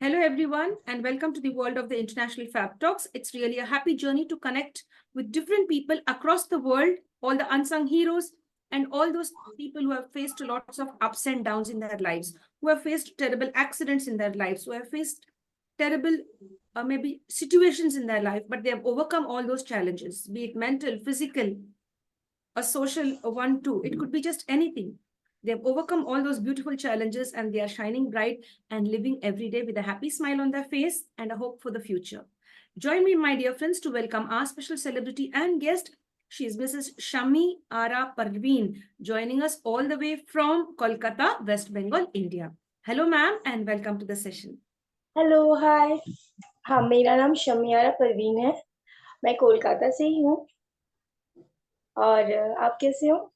Hello, everyone, and welcome to the world of the International Fab Talks. It's really a happy journey to connect with different people across the world, all the unsung heroes, and all those people who have faced lots of ups and downs in their lives, who have faced terrible accidents in their lives, who have faced terrible, maybe situations in their life, but they have overcome all those challenges, be it mental, physical, a social one too. It could be just anything. They have overcome all those beautiful challenges and they are shining bright and living every day with a happy smile on their face and a hope for the future. Join me, my dear friends, to welcome our special celebrity and guest. She is Mrs. Shami Ara Parveen, joining us all the way from Kolkata, West Bengal, India. Hello, ma'am, and welcome to the session. Hello hi. हाँ, मेरा नाम शमियारा परवीन है। मैं कोलकाता से ही हूँ। और आप कैसे हो?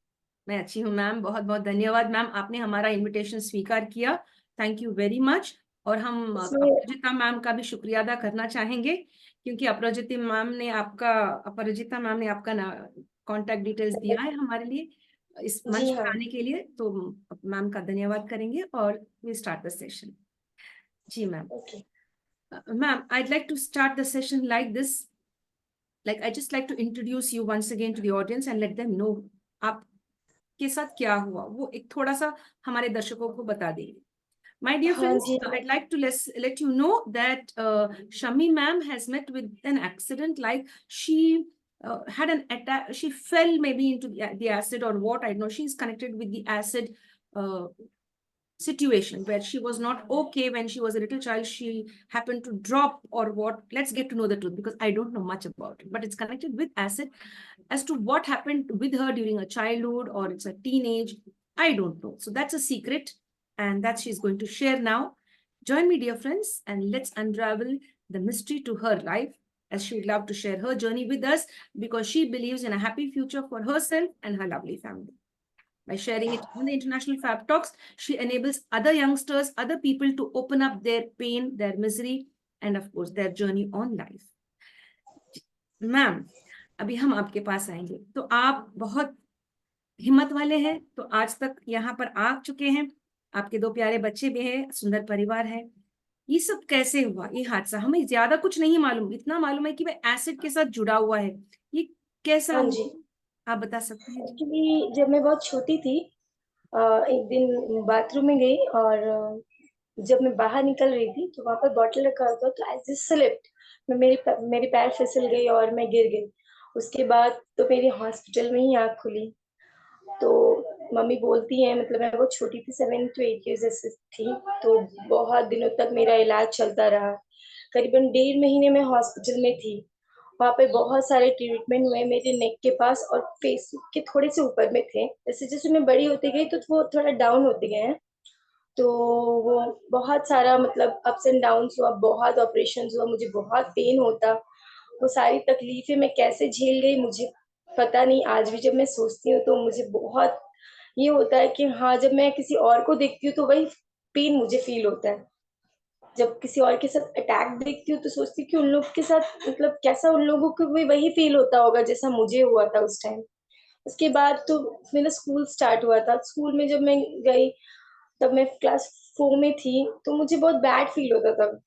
मैं अच्छी हूँ मैम, बहुत बहुत धन्यवाद मैम, आपने हमारा इनविटेशन स्वीकार किया। Thank you very much. और हम अपराजिता मैम का भी शुक्रिया अदा करना चाहेंगे, क्योंकि अपराजिता मैम ने आपका कॉन्टैक्ट डिटेल्स दिया है हमारे लिए इस मंच पर आने के लिए, तो मैम का धन्यवाद करेंगे और वी स्टार्ट द सेशन। जी ma'am. Ma'am, I'd like to start the session like this. Like, I just like to introduce you once again to the audience and let them know आप के साथ क्या हुआ, वो एक थोड़ा सा हमारे दर्शकों को बता देंगे। My dear friends, I'd like to let you know that Shami ma'am has met with an accident. Like she had an attack, she fell maybe into the acid or what, I don't know. She's connected with the acid situation where she was not okay when she was a little child. She happened to drop or what. Let's get to know the truth, because I don't know much about it, but it's connected with acid. As to what happened with her during her childhood or it's a teenage, I don't know. So that's a secret, and that she's going to share now. Join me, dear friends, and let's unravel the mystery to her life, as she would love to share her journey with us, because she believes in a happy future for herself and her lovely family. By sharing it on the International Fab Talks, she enables other youngsters, other people to open up their pain, their misery, and of course, their journey on life. Ma'am, अभी हम आपके पास आएंगे, तो आप बहुत हिम्मत वाले हैं, तो आज तक यहाँ पर आ चुके हैं, आपके 2 प्यारे बच्चे भी हैं, सुंदर परिवार है। ये सब कैसे हुआ, ये हादसा? हमें ज्यादा कुछ नहीं मालूम, इतना मालूम है कि वह एसिड के साथ जुड़ा हुआ है। ये कैसा हुआ, आप बता सकते हैं? एक्चुअली जब मैं बहुत छोटी थी, एक दिन बाथरूम में गई और जब मैं बाहर निकल रही थी तो वहां पर बॉटल रखा हुआ था, तो एज स्लिप्ड मेरे पैर फिसल गई और मैं गिर गई। उसके बाद तो मेरी हॉस्पिटल में ही आँख खुली। तो मम्मी बोलती है, मतलब मैं वो छोटी थी, 7 to 8 years ऐसे थी, तो बहुत दिनों तक मेरा इलाज चलता रहा। करीबन 1.5 महीने में हॉस्पिटल में थी। वहाँ पे बहुत सारे ट्रीटमेंट हुए मेरे नेक के पास और फेस के थोड़े से ऊपर में थे। जैसे जैसे मैं बड़ी होती गई तो वो थोड़ा डाउन होते गए हैं। तो वो बहुत सारा मतलब अप्स एंड डाउन्स हुआ, बहुत ऑपरेशन हुआ, मुझे बहुत पेन होता। वो सारी तकलीफें मैं कैसे झेल गई मुझे पता नहीं। आज भी जब मैं सोचती हूँ तो मुझे बहुत ये होता है कि हाँ, जब मैं किसी और को देखती हूँ तो वही पेन मुझे फील होता है। जब किसी और के साथ अटैक देखती हूँ तो सोचती हूँ कि उन लोग के साथ मतलब कैसा उन लोगों को भी वही फील होता होगा जैसा मुझे हुआ था उस टाइम। उसके बाद तो मेरा स्कूल स्टार्ट हुआ था। स्कूल में जब मैं गई तब मैं क्लास 4 में थी, तो मुझे बहुत बैड फील होता था।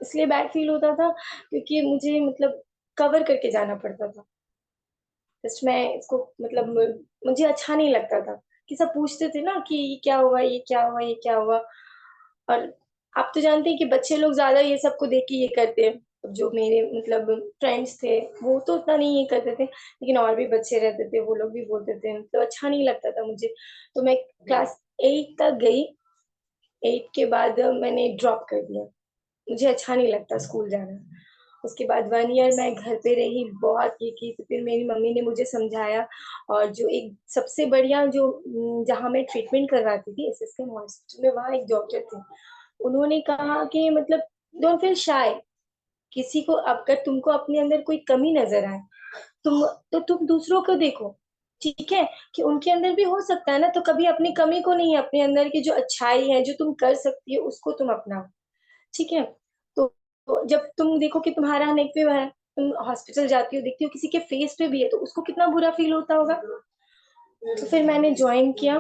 इसलिए बैड फील होता था क्योंकि मुझे मतलब कवर करके जाना पड़ता था। जस्ट मैं इसको मतलब मुझे अच्छा नहीं लगता था कि सब पूछते थे ना कि ये क्या हुआ, ये क्या हुआ, ये क्या हुआ। और आप तो जानते हैं कि बच्चे लोग ज्यादा ये सबको देख के ये करते हैं। अब जो मेरे मतलब फ्रेंड्स थे वो तो उतना नहीं ये करते थे, लेकिन और भी बच्चे रहते थे, वो लोग भी बोलते थे, तो अच्छा नहीं लगता था मुझे। तो मैं क्लास 8 तक गई। 8 के बाद मैंने ड्रॉप कर दिया। मुझे अच्छा नहीं लगता स्कूल जाना। उसके बाद 1 ईयर मैं घर पे रही, बहुत ये की, तो फिर मेरी मम्मी ने मुझे समझाया। और जो एक सबसे बढ़िया जो जहाँ मैं ट्रीटमेंट करवाती थी एसएसकेएम हॉस्पिटल में, वहाँ एक डॉक्टर थे। उन्होंने कहा कि मतलब डोंट फील शाय। किसी को अगर तुमको अपने अंदर कोई कमी नजर आए तुम दूसरों को देखो, ठीक है, कि उनके अंदर भी हो सकता है ना। तो कभी अपनी कमी को नहीं, अपने अंदर की जो अच्छाई है जो तुम कर सकती हो उसको तुम अपनाओ, ठीक है। तो जब तुम देखो कि तुम्हारा नेक पे है, तुम हॉस्पिटल जाती हो, देखती हो किसी के फेस पे भी है, तो उसको कितना बुरा फील होता होगा। तो फिर मैंने ज्वाइन किया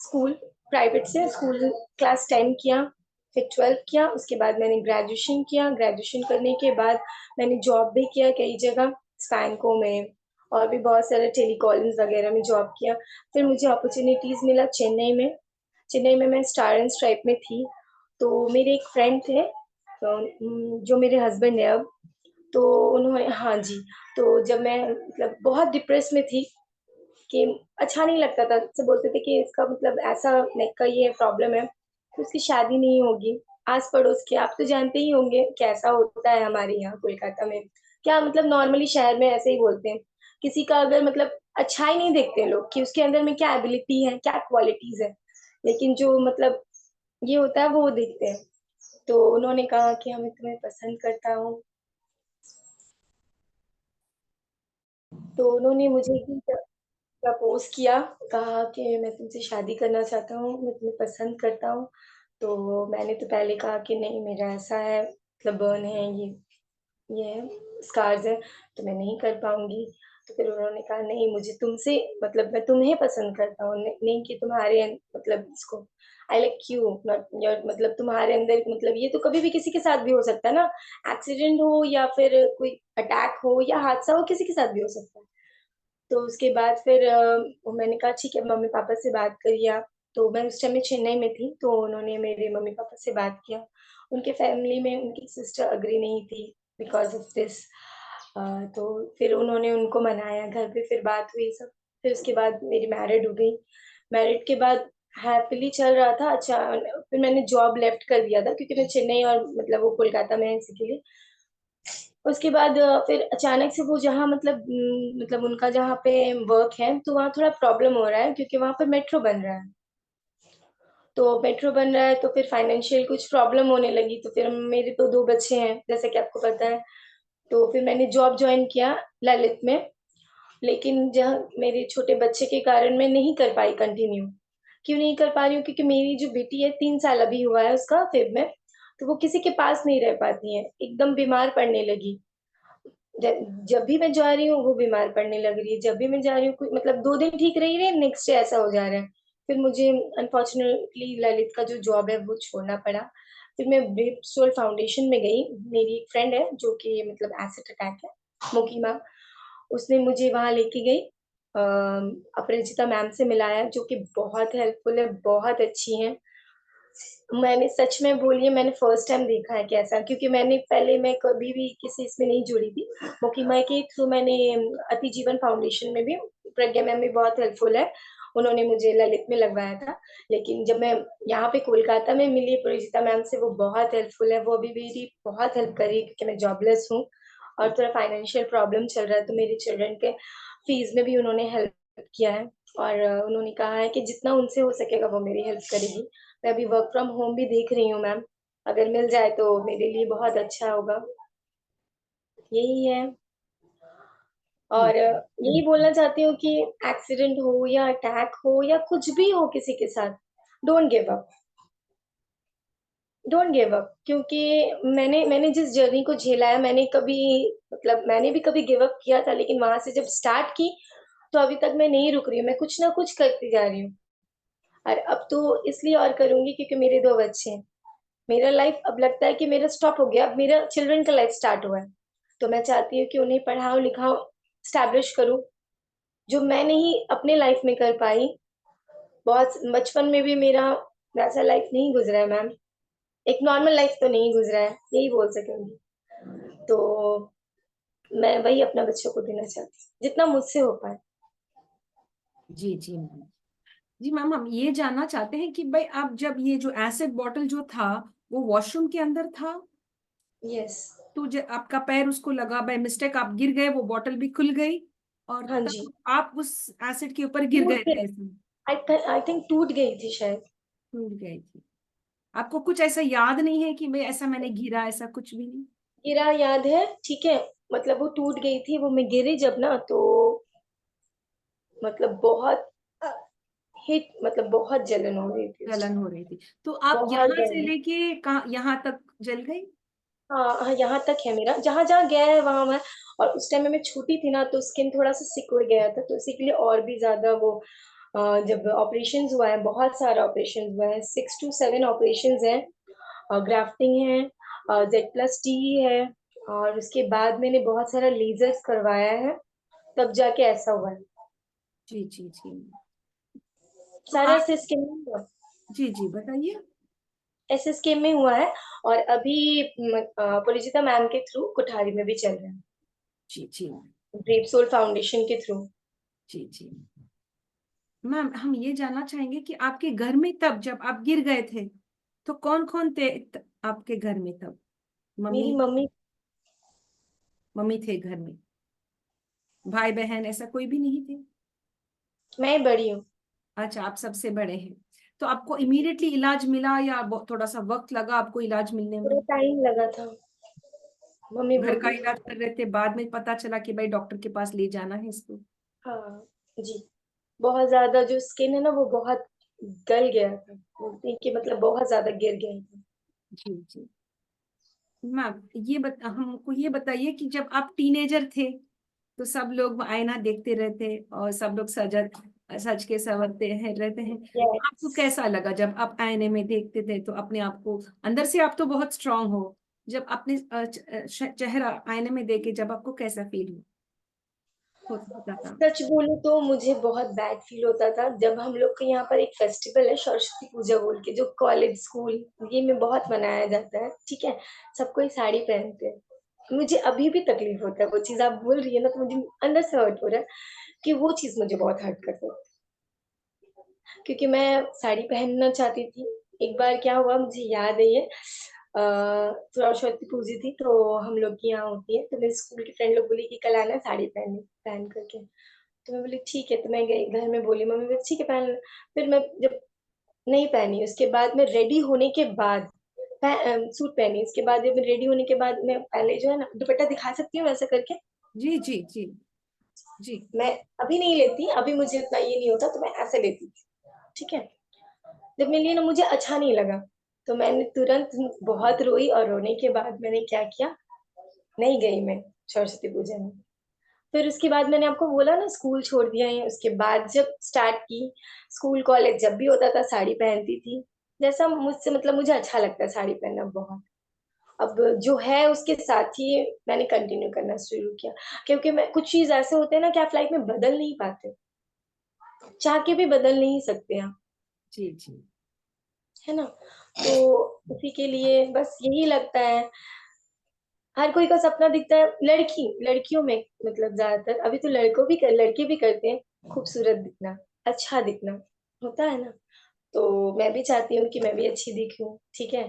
स्कूल, प्राइवेट से स्कूल, क्लास 10 किया। फिर 12th किया, उसके बाद मैंने ग्रेजुएशन किया। ग्रेजुएशन करने के बाद मैंने जॉब भी किया कई जगह, स्पैनको में और भी बहुत सारे टेलीकॉलिंग्स वगैरह में जॉब किया। फिर मुझे अपॉर्चुनिटीज मिला चेन्नई में। चेन्नई में मैं स्टार एंड स्ट्राइप में थी। तो मेरे एक फ्रेंड थे, जो मेरे हस्बैंड है अब। तो उन्होंने, हाँ जी, तो जब मैं मतलब बहुत डिप्रेस में थी कि अच्छा नहीं लगता था, सब बोलते थे कि इसका मतलब ऐसा नेक का ये प्रॉब्लम है तो उसकी शादी नहीं होगी। आस पड़ोस के आप तो जानते ही होंगे कैसा होता है हमारे यहाँ कोलकाता में, क्या मतलब नॉर्मली शहर में ऐसे ही बोलते हैं। किसी का अगर मतलब अच्छा ही नहीं देखते लोग कि उसके अंदर में क्या एबिलिटी है, क्या क्वालिटीज है, लेकिन जो मतलब ये होता है वो देखते हैं। तो उन्होंने कहा कि हमें तुम्हें पसंद करता हूँ। तो उन्होंने मुझे प्रपोज किया, कहा कि मैं तुमसे शादी करना चाहता हूँ, मैं तुम्हें पसंद करता हूँ। तो मैंने तो पहले कहा कि नहीं, मेरा ऐसा है, मतलब बर्न है, ये स्कार्स है, तो मैं नहीं कर पाऊंगी। तो फिर उन्होंने कहा नहीं, मुझे तुमसे मतलब मैं तुम्हें पसंद करता हूँ, नहीं कि तुम्हारे मतलब इसको, I like you not your, मतलब तुम्हारे अंदर मतलब ये तो कभी भी किसी के साथ भी हो सकता है ना, एक्सीडेंट हो या फिर कोई अटैक हो या हादसा हो, किसी के साथ भी हो सकता है। तो उसके बाद फिर मैंने कहा ठीक है, मम्मी पापा से बात करिए आप। तो मैं उस टाइम में चेन्नई में थी, तो उन्होंने मेरे मम्मी पापा से बात किया। उनके फैमिली में उनकी सिस्टर अग्री नहीं थी बिकॉज ऑफ दिस। तो फिर उन्होंने उनको मनाया घर पे, फिर बात हुई सब। फिर उसके बाद मेरी मैरिड हो गई। मैरिड के बाद हैप्पीली चल रहा था। अच्छा, फिर मैंने जॉब लेफ्ट कर दिया था क्योंकि मैं चेन्नई और मतलब वो कोलकाता में है इसीलिए। उसके बाद फिर अचानक से वो जहाँ मतलब मतलब उनका जहाँ पे वर्क है, तो वहाँ थोड़ा प्रॉब्लम हो रहा है क्योंकि वहाँ पर मेट्रो बन रहा है। तो मेट्रो बन रहा है तो फिर फाइनेंशियल कुछ प्रॉब्लम होने लगी। तो फिर मेरे तो दो बच्चे हैं जैसे कि आपको पता है। तो फिर मैंने जॉब ज्वाइन किया ललित में। लेकिन जहाँ मेरे छोटे बच्चे के कारण मैं नहीं कर पाई कंटिन्यू। क्यों नहीं कर पा रही हूँ? क्योंकि मेरी जो बेटी है, 3 साल अभी हुआ है उसका फेब में। तो वो किसी के पास नहीं रह पाती है, एकदम बीमार पड़ने लगी। जब भी मैं जा रही हूँ वो बीमार पड़ने लग रही है, जब भी मैं जा रही हूँ मतलब 2 दिन ठीक रही है, नेक्स्ट डे ऐसा हो जा रहा है। फिर मुझे अनफॉर्चुनेटली ललित का जो जॉब है वो छोड़ना पड़ा। फिर मैं ब्रेव सोल फाउंडेशन में गई। मेरी एक फ्रेंड है जो कि मतलब एसिड अटैक है, मोकीमा, उसने मुझे वहां लेके गई। अपराजिता मैम से मिलाया जो कि बहुत हेल्पफुल है, बहुत अच्छी है। मैंने सच में बोलिए, मैंने फर्स्ट टाइम देखा है कैसा, क्योंकि मैंने पहले मैं कभी भी किसी इसमें नहीं जुड़ी थी। मोकीमा के थ्रू मैंने अति जीवन फाउंडेशन में भी, प्रज्ञा मैम भी बहुत हेल्पफुल है, उन्होंने मुझे ललित में लगवाया था। लेकिन जब मैं यहाँ पे कोलकाता में मिली परिजीता मैम से, वो बहुत हेल्पफुल है, वो अभी मेरी बहुत हेल्प करी क्योंकि मैं जॉबलेस हूँ और थोड़ा फाइनेंशियल प्रॉब्लम चल रहा है। तो मेरे चिल्ड्रन के फीस में भी उन्होंने हेल्प किया है। और उन्होंने कहा है कि जितना उनसे हो सकेगा वो मेरी हेल्प करेगी। मैं अभी वर्क फ्रॉम होम भी देख रही हूँ मैम, अगर मिल जाए तो मेरे लिए बहुत अच्छा होगा। यही है। जी और यही बोलना चाहती हूँ कि एक्सीडेंट हो या अटैक हो या कुछ भी हो किसी के साथ, don't give up, don't give up. क्योंकि मैंने मैंने जिस जर्नी को झेला है, मैंने कभी मतलब मैंने भी कभी गिव अप किया था, लेकिन वहां से जब स्टार्ट की तो अभी तक मैं नहीं रुक रही हूँ, मैं कुछ ना कुछ करती जा रही हूँ। और अब तो इसलिए और करूंगी क्योंकि मेरे 2 बच्चे हैं। मेरा लाइफ अब लगता है कि मेरा स्टॉप हो गया, अब मेरा चिल्ड्रन का लाइफ स्टार्ट हुआ है। तो मैं चाहती हूँ कि उन्हें पढ़ाऊं लिखाऊं, स्टैब्लिश करूं, जो मैं नहीं अपने लाइफ में कर पाई। बहुत बचपन में भी मेरा वैसा लाइफ नहीं गुजरा है मैम, एक नॉर्मल लाइफ तो नहीं गुजरा है, यही बोल सकेंगी। तो मैं वही अपना बच्चों को देना चाहती हूँ जितना मुझसे हो पाए। जी जी मैम। जी मैम, हम ये जानना चाहते हैं कि भाई आप जब ये जो एसिड बॉटल जो था वो वॉशरूम के अंदर था, यस। तो जब आपका पैर उसको लगा, बाय मिस्टेक आप गिर गए, वो बॉटल भी खुल गई और हाँ जी। तब आप उस एसिड के ऊपर गिर टूट गए गई, थे ऐसे? आई थिंक टूट गई थी शायद। टूट गई थी? आपको कुछ ऐसा याद नहीं है कि भाई ऐसा मैंने गिरा, ऐसा कुछ भी नहीं? गिरा याद है, ठीक है, मतलब वो टूट गई थी, वो मैं गिरी जब ना, तो मतलब बहुत हिट, मतलब बहुत जलन हो रही थी उस जलन टाइम, हो रही थी? तो आप बहुत यहाँ से गहरी। लेके कहाँ यहाँ तक जल गई? हाँ हाँ, यहाँ तक है मेरा, जहाँ जहाँ गया है वहां मैं। और उस टाइम में मैं छोटी थी ना, तो स्किन थोड़ा सा सिकुड़ गया था, तो इसी के लिए और भी ज्यादा वो जब ऑपरेशन हुआ है, बहुत सारा ऑपरेशन हुआ है, 6 to 7 ऑपरेशन हैं। ग्राफ्टिंग है, Z+T है, और उसके बाद मैंने बहुत सारा लेजर्स करवाया है, तब जाके ऐसा हुआ है। जी जी जी। तो सारा आप, SSK में हुआ, जी जी बताइए। SSK में हुआ है, और अभी परिचिता मैम के थ्रू कुठारी में भी चल रहा है, जी जी ब्रेव सोल फाउंडेशन के थ्रू। जी जी। मैम हम ये जानना चाहेंगे कि आपके घर में तब जब आप गिर गए थे तो कौन कौन थे आपके घर में तब? मेरी मम्मी, मम्मी, मम्मी थे घर में, भाई बहन ऐसा कोई भी नहीं थे? मैं बड़ी हूँ। अच्छा, आप सबसे बड़े हैं। तो आपको इमीडिएटली इलाज मिला या थोड़ा सा वक्त लगा आपको इलाज मिलने थोड़ा में? टाइम लगा था, मम्मी घर का बोली। इलाज कर रहे थे, बाद में पता चला कि भाई डॉक्टर के पास ले जाना है इसको? हाँ जी, बहुत ज्यादा जो स्किन है ना वो बहुत गल गया था, बोलते हैं कि मतलब बहुत ज्यादा गिर गया था। जी जी। मैम हमको ये बताइए कि जब आप टीनेजर थे तो सब लोग आईना देखते रहते और सब लोग सज के संवरते हैं रहते हैं, यस। आपको कैसा लगा जब आप आईने में देखते थे तो अपने आप को? अंदर से आप तो बहुत स्ट्रांग हो, जब अपने चेहरा आईने में देखे जब आपको कैसा फील होता था? सच बोलूं तो मुझे बहुत बैड फील होता था जब हम लोग के यहाँ पर एक फेस्टिवल है सरस्वती पूजा बोल के, जो कॉलेज स्कूल ये में बहुत मनाया जाता है, ठीक है। सब कोई साड़ी पहनते हैं, मुझे अभी भी तकलीफ होता है, वो चीज आप बोल रही है ना तो मुझे अंदर से हर्ट हो रहा है कि वो चीज मुझे बहुत हर्ट करता है, क्योंकि मैं साड़ी पहनना चाहती थी। एक बार क्या हुआ मुझे याद है ये, सरस्वती पूजी थी तो हम लोग की यहाँ होती है, तो मेरे स्कूल की फ्रेंड लोग बोली कि कल आना साड़ी पहन करके। तो मैं बोली ठीक है, तो मैं गई घर में, बोली मम्मी बोली ठीक है पहन लो। फिर मैं जब नहीं पहनी, उसके बाद मैं रेडी होने के बाद सूट पहनी, उसके बाद जब मैं रेडी होने के बाद मैं पहले जो है ना दुपट्टा दिखा सकती हूँ वैसा करके, जी जी जी जी मैं अभी नहीं लेती, अभी मुझे इतना ये नहीं होता तो मैं ऐसे लेती थी, ठीक है। जब मैं लिए ना मुझे अच्छा नहीं लगा, तो मैंने तुरंत बहुत रोई, और रोने के बाद मैंने क्या किया, नहीं गई मैं सरस्वती पूजा में। फिर उसके बाद मैंने आपको बोला ना स्कूल छोड़ दिया है, उसके बाद जब स्टार्ट की, स्कूल कॉलेज जब भी होता था साड़ी पहनती थी, जैसा मुझसे मतलब मुझे अच्छा लगता है साड़ी पहनना बहुत। अब जो है उसके साथ ही मैंने कंटिन्यू करना शुरू किया, क्योंकि मैं कुछ चीज ऐसे होते हैं ना कि आप लाइफ में बदल नहीं पाते, चाह के भी बदल नहीं सकते आप, जी जी। है ना। तो उसी के लिए बस यही लगता है, हर कोई का सपना दिखता है, लड़कियों में मतलब ज्यादातर, अभी तो लड़के भी करते हैं, खूबसूरत दिखना, अच्छा दिखना होता है ना। तो मैं भी चाहती हूँ कि मैं भी अच्छी दिखूं, ठीक है।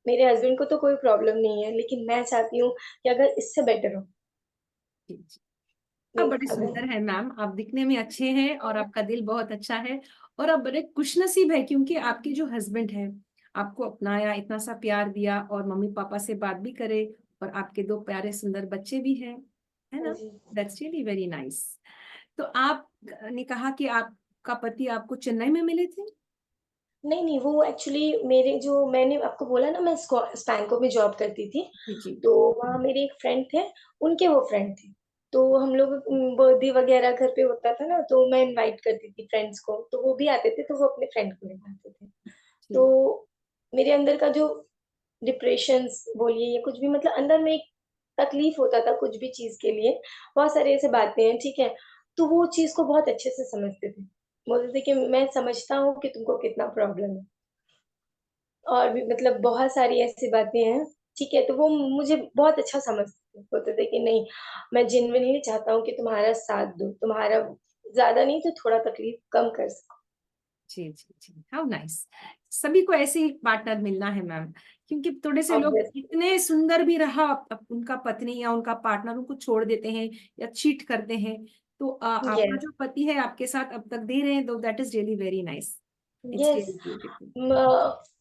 मेरे हस्बैंड को तो कोई प्रॉब्लम नहीं है, लेकिन मैं चाहती हूँ कि अगर इससे बेटर हो। जी जी। आप नहीं बड़े अगर, सुंदर हैं मैम, आप दिखने में अच्छे हैं और आपका दिल बहुत अच्छा है। और आप बड़े खुशनसीब है क्योंकि आपके जो हस्बैंड है आपको अपनाया, इतना सा प्यार दिया और मम्मी पापा से बात भी करे, और आपके दो प्यारे सुंदर बच्चे भी हैं, है हाँ ना? जी। That's really very nice. तो आप ने कहा कि आपका पति आपको चेन्नई में मिले थे? नहीं नहीं, वो एक्चुअली मेरे जो, मैंने आपको बोला ना मैं स्पैनको में जॉब करती थी, जी जी तो वहाँ मेरे एक फ्रेंड थे, उनके वो फ्रेंड थे। तो हम लोग बर्थडे वगैरह घर पे होता था ना, तो मैं इनवाइट करती थी फ्रेंड्स को, तो वो भी आते थे, तो वो अपने फ्रेंड को लेकर आते थे। तो जी मेरे अंदर का जो डिप्रेशन बोलिए या कुछ भी, मतलब अंदर में एक तकलीफ होता था कुछ भी चीज के लिए, बहुत सारी ऐसी बातें हैं, ठीक है। तो वो चीज को बहुत अच्छे से समझते थे, बोलते थे कि मैं समझता हूँ कि तुमको कितना प्रॉब्लम है, और भी मतलब बहुत सारी ऐसी बातें हैं, ठीक है। तो वो मुझे बहुत अच्छा समझते थे, बोलते थे कि नहीं, मैं जेन्युइनली चाहता हूँ कि तुम्हारा साथ दूं, तुम्हारा ज्यादा नहीं तो थोड़ा तकलीफ कम कर सकूं। जी जी जी, हाउ नाइस। सभी को ऐसे ही पार्टनर मिलना है मैम, क्योंकि थोड़े से लोग ऑब्वियस। इतने सुंदर भी रहा उनका पत्नी या उनका पार्टनर उनको छोड़ देते हैं या चीट करते हैं। तो आपका यस। जो पति है आपके साथ अब तक दे रहे हैं, तो that is really very nice. It's yes. Really beautiful.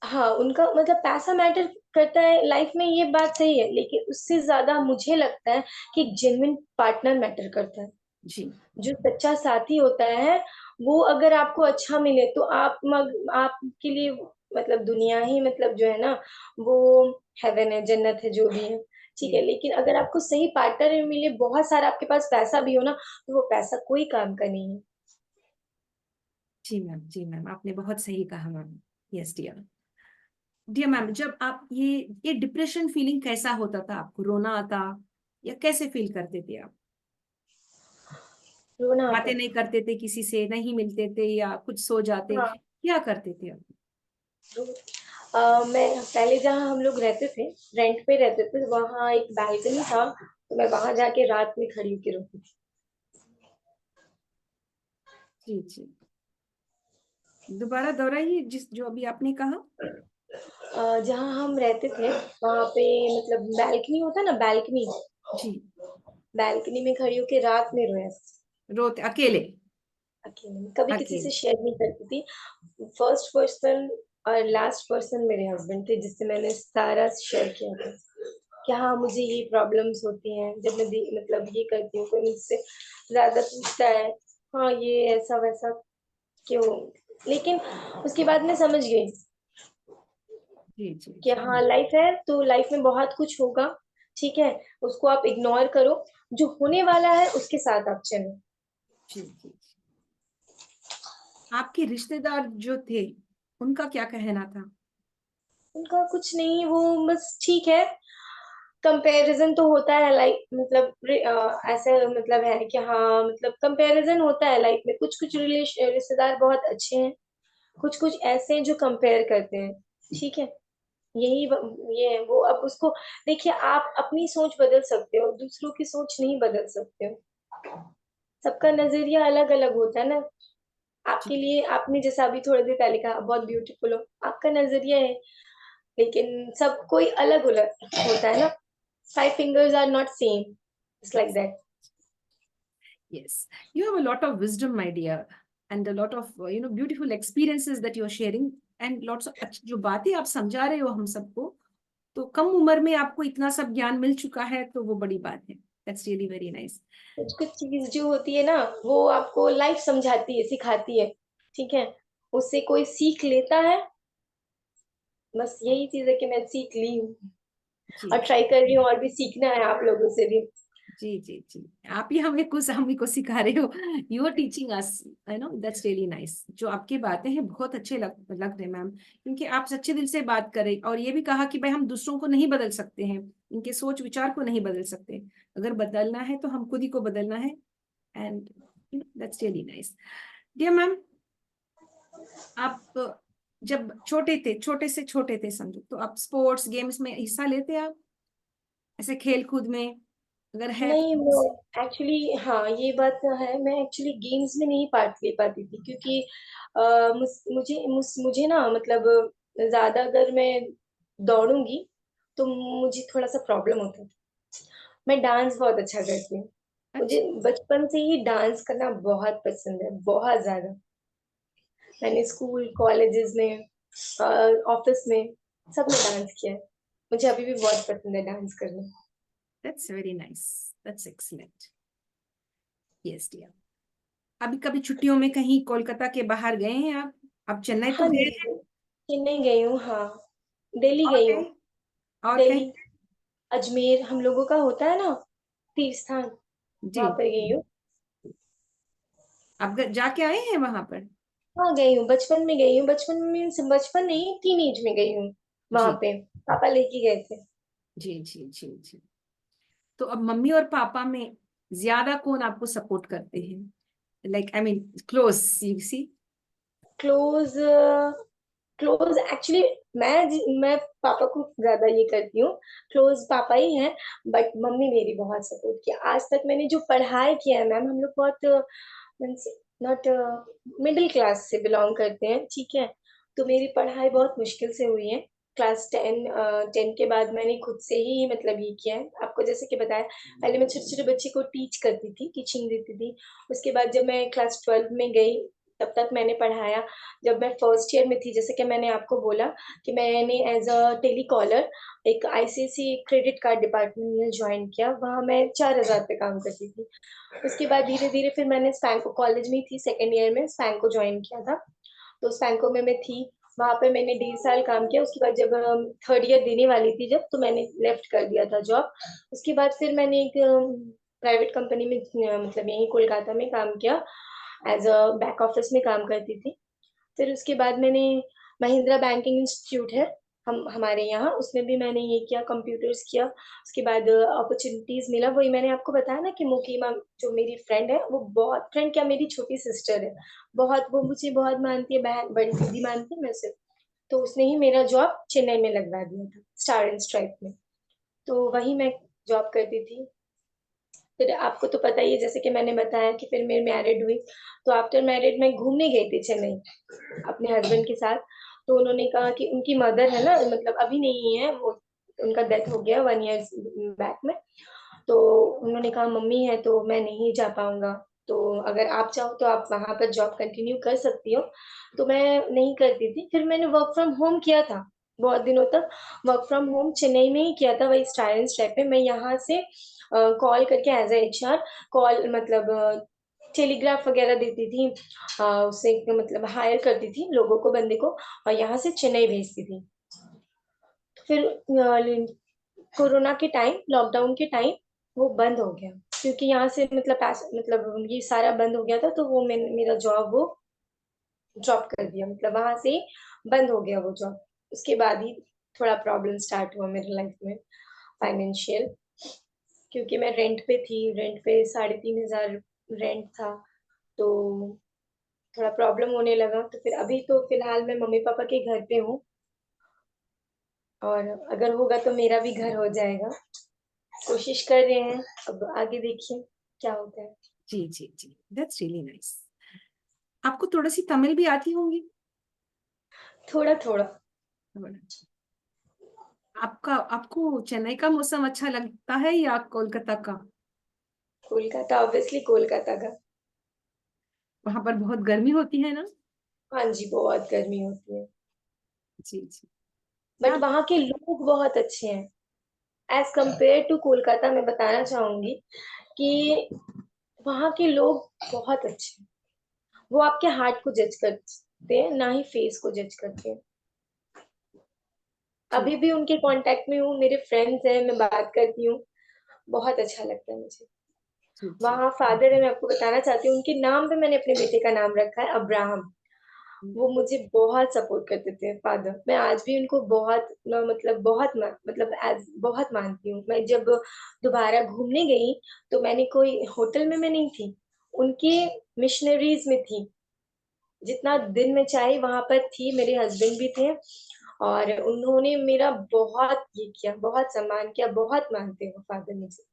हाँ, उनका मतलब पैसा मैटर करता है लाइफ में, ये बात सही है, लेकिन उससे ज्यादा मुझे लगता है कि एक जेन्युइन पार्टनर मैटर करता है। जी जो सच्चा साथी होता है, वो अगर आपको अच्छा मिले तो आपके लिए मतलब दुनिया ही मतलब जो है ना, वो हेवन है, जन्नत है, जो भी है, ठीक है। जी लेकिन अगर आपको सही पार्टनर मिले, बहुत सारा आपके पास पैसा भी हो ना, तो वो पैसा कोई काम का नहीं है। जी मैम, जी मैम, आपने बहुत सही कहा ma'am. Yes dear. Dear ma'am, जब आप ये डिप्रेशन फीलिंग कैसा होता था? आपको रोना आता या कैसे फील करते थे आप? रोना आता बातें था। नहीं करते थे किसी से, नहीं मिलते थे या कुछ सो जाते, हाँ, क्या करते थे आप? मैं पहले जहाँ हम लोग रहते थे, रेंट पे रहते थे, वहाँ एक बालकनी था, तो मैं वहां जाके रात में खड़ी होके रोती थी। जी जी, दोबारा दोहराइए जिस जो अभी आपने कहा। जहाँ हम रहते थे वहां पे मतलब बैल्कनी होता है ना, बैल्कनी, जी। बैल्कनी में खड़ी होके रात में रोया। रोते अकेले? अकेले में, कभी किसी से अकेले। शेयर नहीं करती थी। फर्स्ट पर्सन और लास्ट पर्सन मेरे हस्बैंड थे, जिससे मैंने सारा शेयर किया था कि हाँ मुझे ये प्रॉब्लम्स होती हैं, जब मैं मतलब ये करती हूँ, कोई मुझसे ज्यादा पूछता है, हाँ ये ऐसा वैसा क्यों। लेकिन उसके बाद मैं समझ गई जी जी कि जी हाँ लाइफ है, तो लाइफ में बहुत कुछ होगा, ठीक है, उसको आप इग्नोर करो, जो होने वाला है उसके साथ आप चलो। जी जी। आपके रिश्तेदार जो थे, उनका क्या कहना था? उनका कुछ नहीं, वो बस ठीक है, कंपैरिजन तो होता है लाइफ मतलब ऐसे मतलब है कि हाँ मतलब कंपैरिजन होता है लाइफ में, कुछ कुछ रिश्तेदार बहुत अच्छे हैं, कुछ कुछ ऐसे हैं जो कंपेयर करते हैं, ठीक है, ये है वो। अब उसको देखिए, आप अपनी सोच बदल सकते हो, दूसरों की सोच नहीं बदल सकते हो, सबका नजरिया अलग अलग होता है ना। जी आपके लिए, आपने जैसा अभी थोड़ी देर पहले कहा, बहुत ब्यूटीफुल हो, आपका नजरिया है, लेकिन सब कोई अलग अलग होता है ना। Five fingers are not same. It's like that. yes, you have a lot of wisdom, my dear, and a lot of beautiful experiences that you are sharing, and lots of जो बातें आप समझा रहे हो हम सबको, तो कम उम्र में आपको इतना सब ज्ञान मिल चुका है, तो वो बड़ी बात है। That's really very nice. कुछ कुछ चीज जो होती है ना, वो आपको लाइफ समझाती है, सिखाती है, ठीक है, उससे कोई सीख लेता है, बस यही चीज है कि मैं सीख ली हूँ जी और ट्राई कर रही हूँ, और भी सीखना है आप लोगों से भी। जी जी जी। आप ही हमें को सिखा रहे हो। You are teaching us, I know, that's really nice. जो आपकी बातें हैं बहुत अच्छे लग रहे मैम, क्योंकि आप सच्चे दिल से बात करें, और ये भी कहा कि भाई हम दूसरों को नहीं बदल सकते हैं, इनके सोच विचार को नहीं बदल सकते, अगर बदलना है तो हम खुद ही को बदलना है। And that's really nice. Dear ma'am, आप जब छोटे थे, छोटे से छोटे थे समझो, तो आप स्पोर्ट्स गेम्स में हिस्सा लेते आप, ऐसे खेल कूद में, अगर है नहीं, तो? वो एक्चुअली हाँ ये बात तो है, मैं एक्चुअली गेम्स में नहीं पार्ट ले पाती थी, क्योंकि मुझे ना मतलब ज्यादा अगर मैं दौड़ूंगी तो मुझे थोड़ा सा प्रॉब्लम होता है। मैं डांस बहुत अच्छा करती हूँ, मुझे अच्छा। बचपन से ही डांस करना बहुत पसंद है, बहुत ज्यादा। मैंने स्कूल कॉलेजेस में ऑफिस में सब में डांस किया है, मुझे अभी भी बहुत पसंद है डांस करना। That's very nice. That's excellent. Yes, dear. अभी कभी छुट्टियों में कहीं कोलकाता के बाहर गए हैं आप? आप चेन्नई तो हाँ गए जी, हैं? चेन्नई गई हूँ, हाँ दिल्ली और गई हूँ। कहीं? और कहीं? दिल्ली, अजमेर हम लोगों का होता है ना तीर्थ स्थान, जी। वहां पर गई हूँ। आप जाके आए हैं वहां पर? हाँ गई हूँ, बचपन में गई हूँ, बचपन में, बचपन नहीं, टीन एज में गई हूँ, वहां जी पे पापा लेके गए थे। जी जी जी जी। तो अब मम्मी और पापा में ज्यादा कौन आपको सपोर्ट करते हैं? Like I mean close, you see. Close, close actually मैं पापा को ज्यादा ये करती हूँ, क्लोज पापा ही हैं, बट मम्मी मेरी बहुत सपोर्ट किया आज तक। मैंने जो पढ़ाई किया है मैम, हम लोग बहुत नॉट मिडिल क्लास से बिलोंग करते हैं, ठीक है, तो मेरी पढ़ाई बहुत मुश्किल से हुई है। क्लास 10 के बाद मैंने खुद से ही मतलब ये किया है, आपको जैसे कि बताया, पहले मैं छोटे छोटे बच्चे को टीच करती थी, टीचिंग देती थी। उसके बाद जब मैं क्लास 12 में गई, तब तक मैंने पढ़ाया। जब मैं फर्स्ट ईयर में थी, जैसे कि मैंने आपको बोला कि मैंने एज अ टेलीकॉलर एक आईसीआईसी क्रेडिट कार्ड डिपार्टमेंट में ज्वाइन किया, वहां मैं 4,000 पे काम करती थी। उसके बाद धीरे धीरे फिर मैंने स्पैंको, कॉलेज में ही थी सेकेंड ईयर में, स्पैंको ज्वाइन किया था, तो स्पैंको में मैं थी, वहां पे मैंने 1.5 साल काम किया। उसके बाद जब थर्ड ईयर देने वाली थी जब, तो मैंने लेफ्ट कर दिया था जॉब। उसके बाद फिर मैंने एक प्राइवेट कंपनी में मतलब यही कोलकाता में काम किया, एज अ बैक ऑफिस में काम करती थी। फिर उसके बाद मैंने महिंद्रा बैंकिंग इंस्टीट्यूट है, हमारे यहाँ, उसमें भी मैंने ये किया, कंप्यूटर्स किया। उसके बाद अपॉर्चुनिटीज मिला, वही मैंने आपको बताया ना कि मुकीमा जो मेरी फ्रेंड है, वो बहुत, फ्रेंड क्या, मेरी छोटी सिस्टर है, बहुत, वो मुझे बहुत मानती है, बहन, बड़ी दीदी मानती है मैं सिर्फ। तो उसने ही मेरा जॉब चेन्नई में लगवा दिया था, स्टार एंड स्ट्राइप में। तो वही मैं जॉब करती थी। फिर आपको तो पता ही है, जैसे कि मैंने बताया कि फिर मेरी मैरिड हुई, तो आफ्टर मैरिड मैं घूमने गई थी चेन्नई अपने हस्बैंड के साथ। तो उन्होंने कहा कि उनकी मदर है ना, मतलब अभी नहीं है वो, उनका डेथ हो गया 1 ईयर बैक में। तो उन्होंने कहा मम्मी है तो मैं नहीं जा पाऊंगा, तो अगर आप चाहो तो आप वहां पर जॉब कंटिन्यू कर सकती हो। तो मैं नहीं करती थी, फिर मैंने वर्क फ्रॉम होम किया था बहुत दिनों तक। वर्क फ्रॉम होम चेन्नई में ही किया था, वही स्टार एंड स्ट्राइप में। मैं यहाँ से कॉल करके एज ए HR, कॉल मतलब टेलीग्राफ वगैरह देती थी, उससे मतलब हायर करती थी लोगों को, बंदे को, और यहाँ से चेन्नई भेजती थी। फिर कोरोना के टाइम, लॉकडाउन के टाइम वो बंद हो गया, क्योंकि यहाँ से मतलब मतलब ये सारा बंद हो गया था, तो वो मेरा जॉब वो ड्रॉप कर दिया, मतलब वहां से ही बंद हो गया वो जॉब। उसके बाद ही थोड़ा प्रॉब्लम स्टार्ट हुआ मेरी लाइफ में, फाइनेंशियल, क्योंकि मैं रेंट पे थी, रेंट पे 3,500 रेंट था। तो थोड़ा प्रॉब्लम होने लगा, तो फिर अभी तो फिलहाल मैं मम्मी पापा के घर पे हूँ, और अगर होगा तो मेरा भी घर हो जाएगा। कोशिश कर रहे हैं, अब आगे देखिए क्या होता है। जी जी जी, दैट्स रियली नाइस। आपको थोड़ा सी तमिल भी आती होंगी? थोड़ा थोड़ा। आपको चेन्नई का मौसम अच्छा लगता है या कोलकाता का? कोलकाता, ऑब्वियसली कोलकाता का। वहां पर बहुत गर्मी होती है ना? हाँ जी, बहुत गर्मी होती है, जी जी। But ma'am. वहाँ के लोग बहुत अच्छे हैं एज कंपेयर टू कोलकाता। मैं बताना चाहूंगी कि वहाँ के लोग बहुत अच्छे हैं। वो आपके हार्ट को जज करते हैं, ना ही फेस को जज करते हैं। जी अभी भी उनके कांटेक्ट में हूँ, मेरे फ्रेंड्स हैं, मैं बात करती हूँ, बहुत अच्छा लगता है मुझे। जी जी। वहाँ फादर है, मैं आपको बताना चाहती हूँ, उनके नाम पे मैंने अपने बेटे का नाम रखा है अब्राहम। वो मुझे बहुत सपोर्ट करते थे फादर। मैं आज भी उनको बहुत मतलब मतलब एज बहुत मानती हूँ। मैं जब दोबारा घूमने गई, तो मैंने कोई होटल में मैं नहीं थी, उनके मिशनरीज में थी। जितना दिन में चाहे वहां पर थी, मेरे हस्बैंड भी थे, और उन्होंने मेरा बहुत ये किया, बहुत सम्मान किया, बहुत मानते हैं वो फादर मुझे।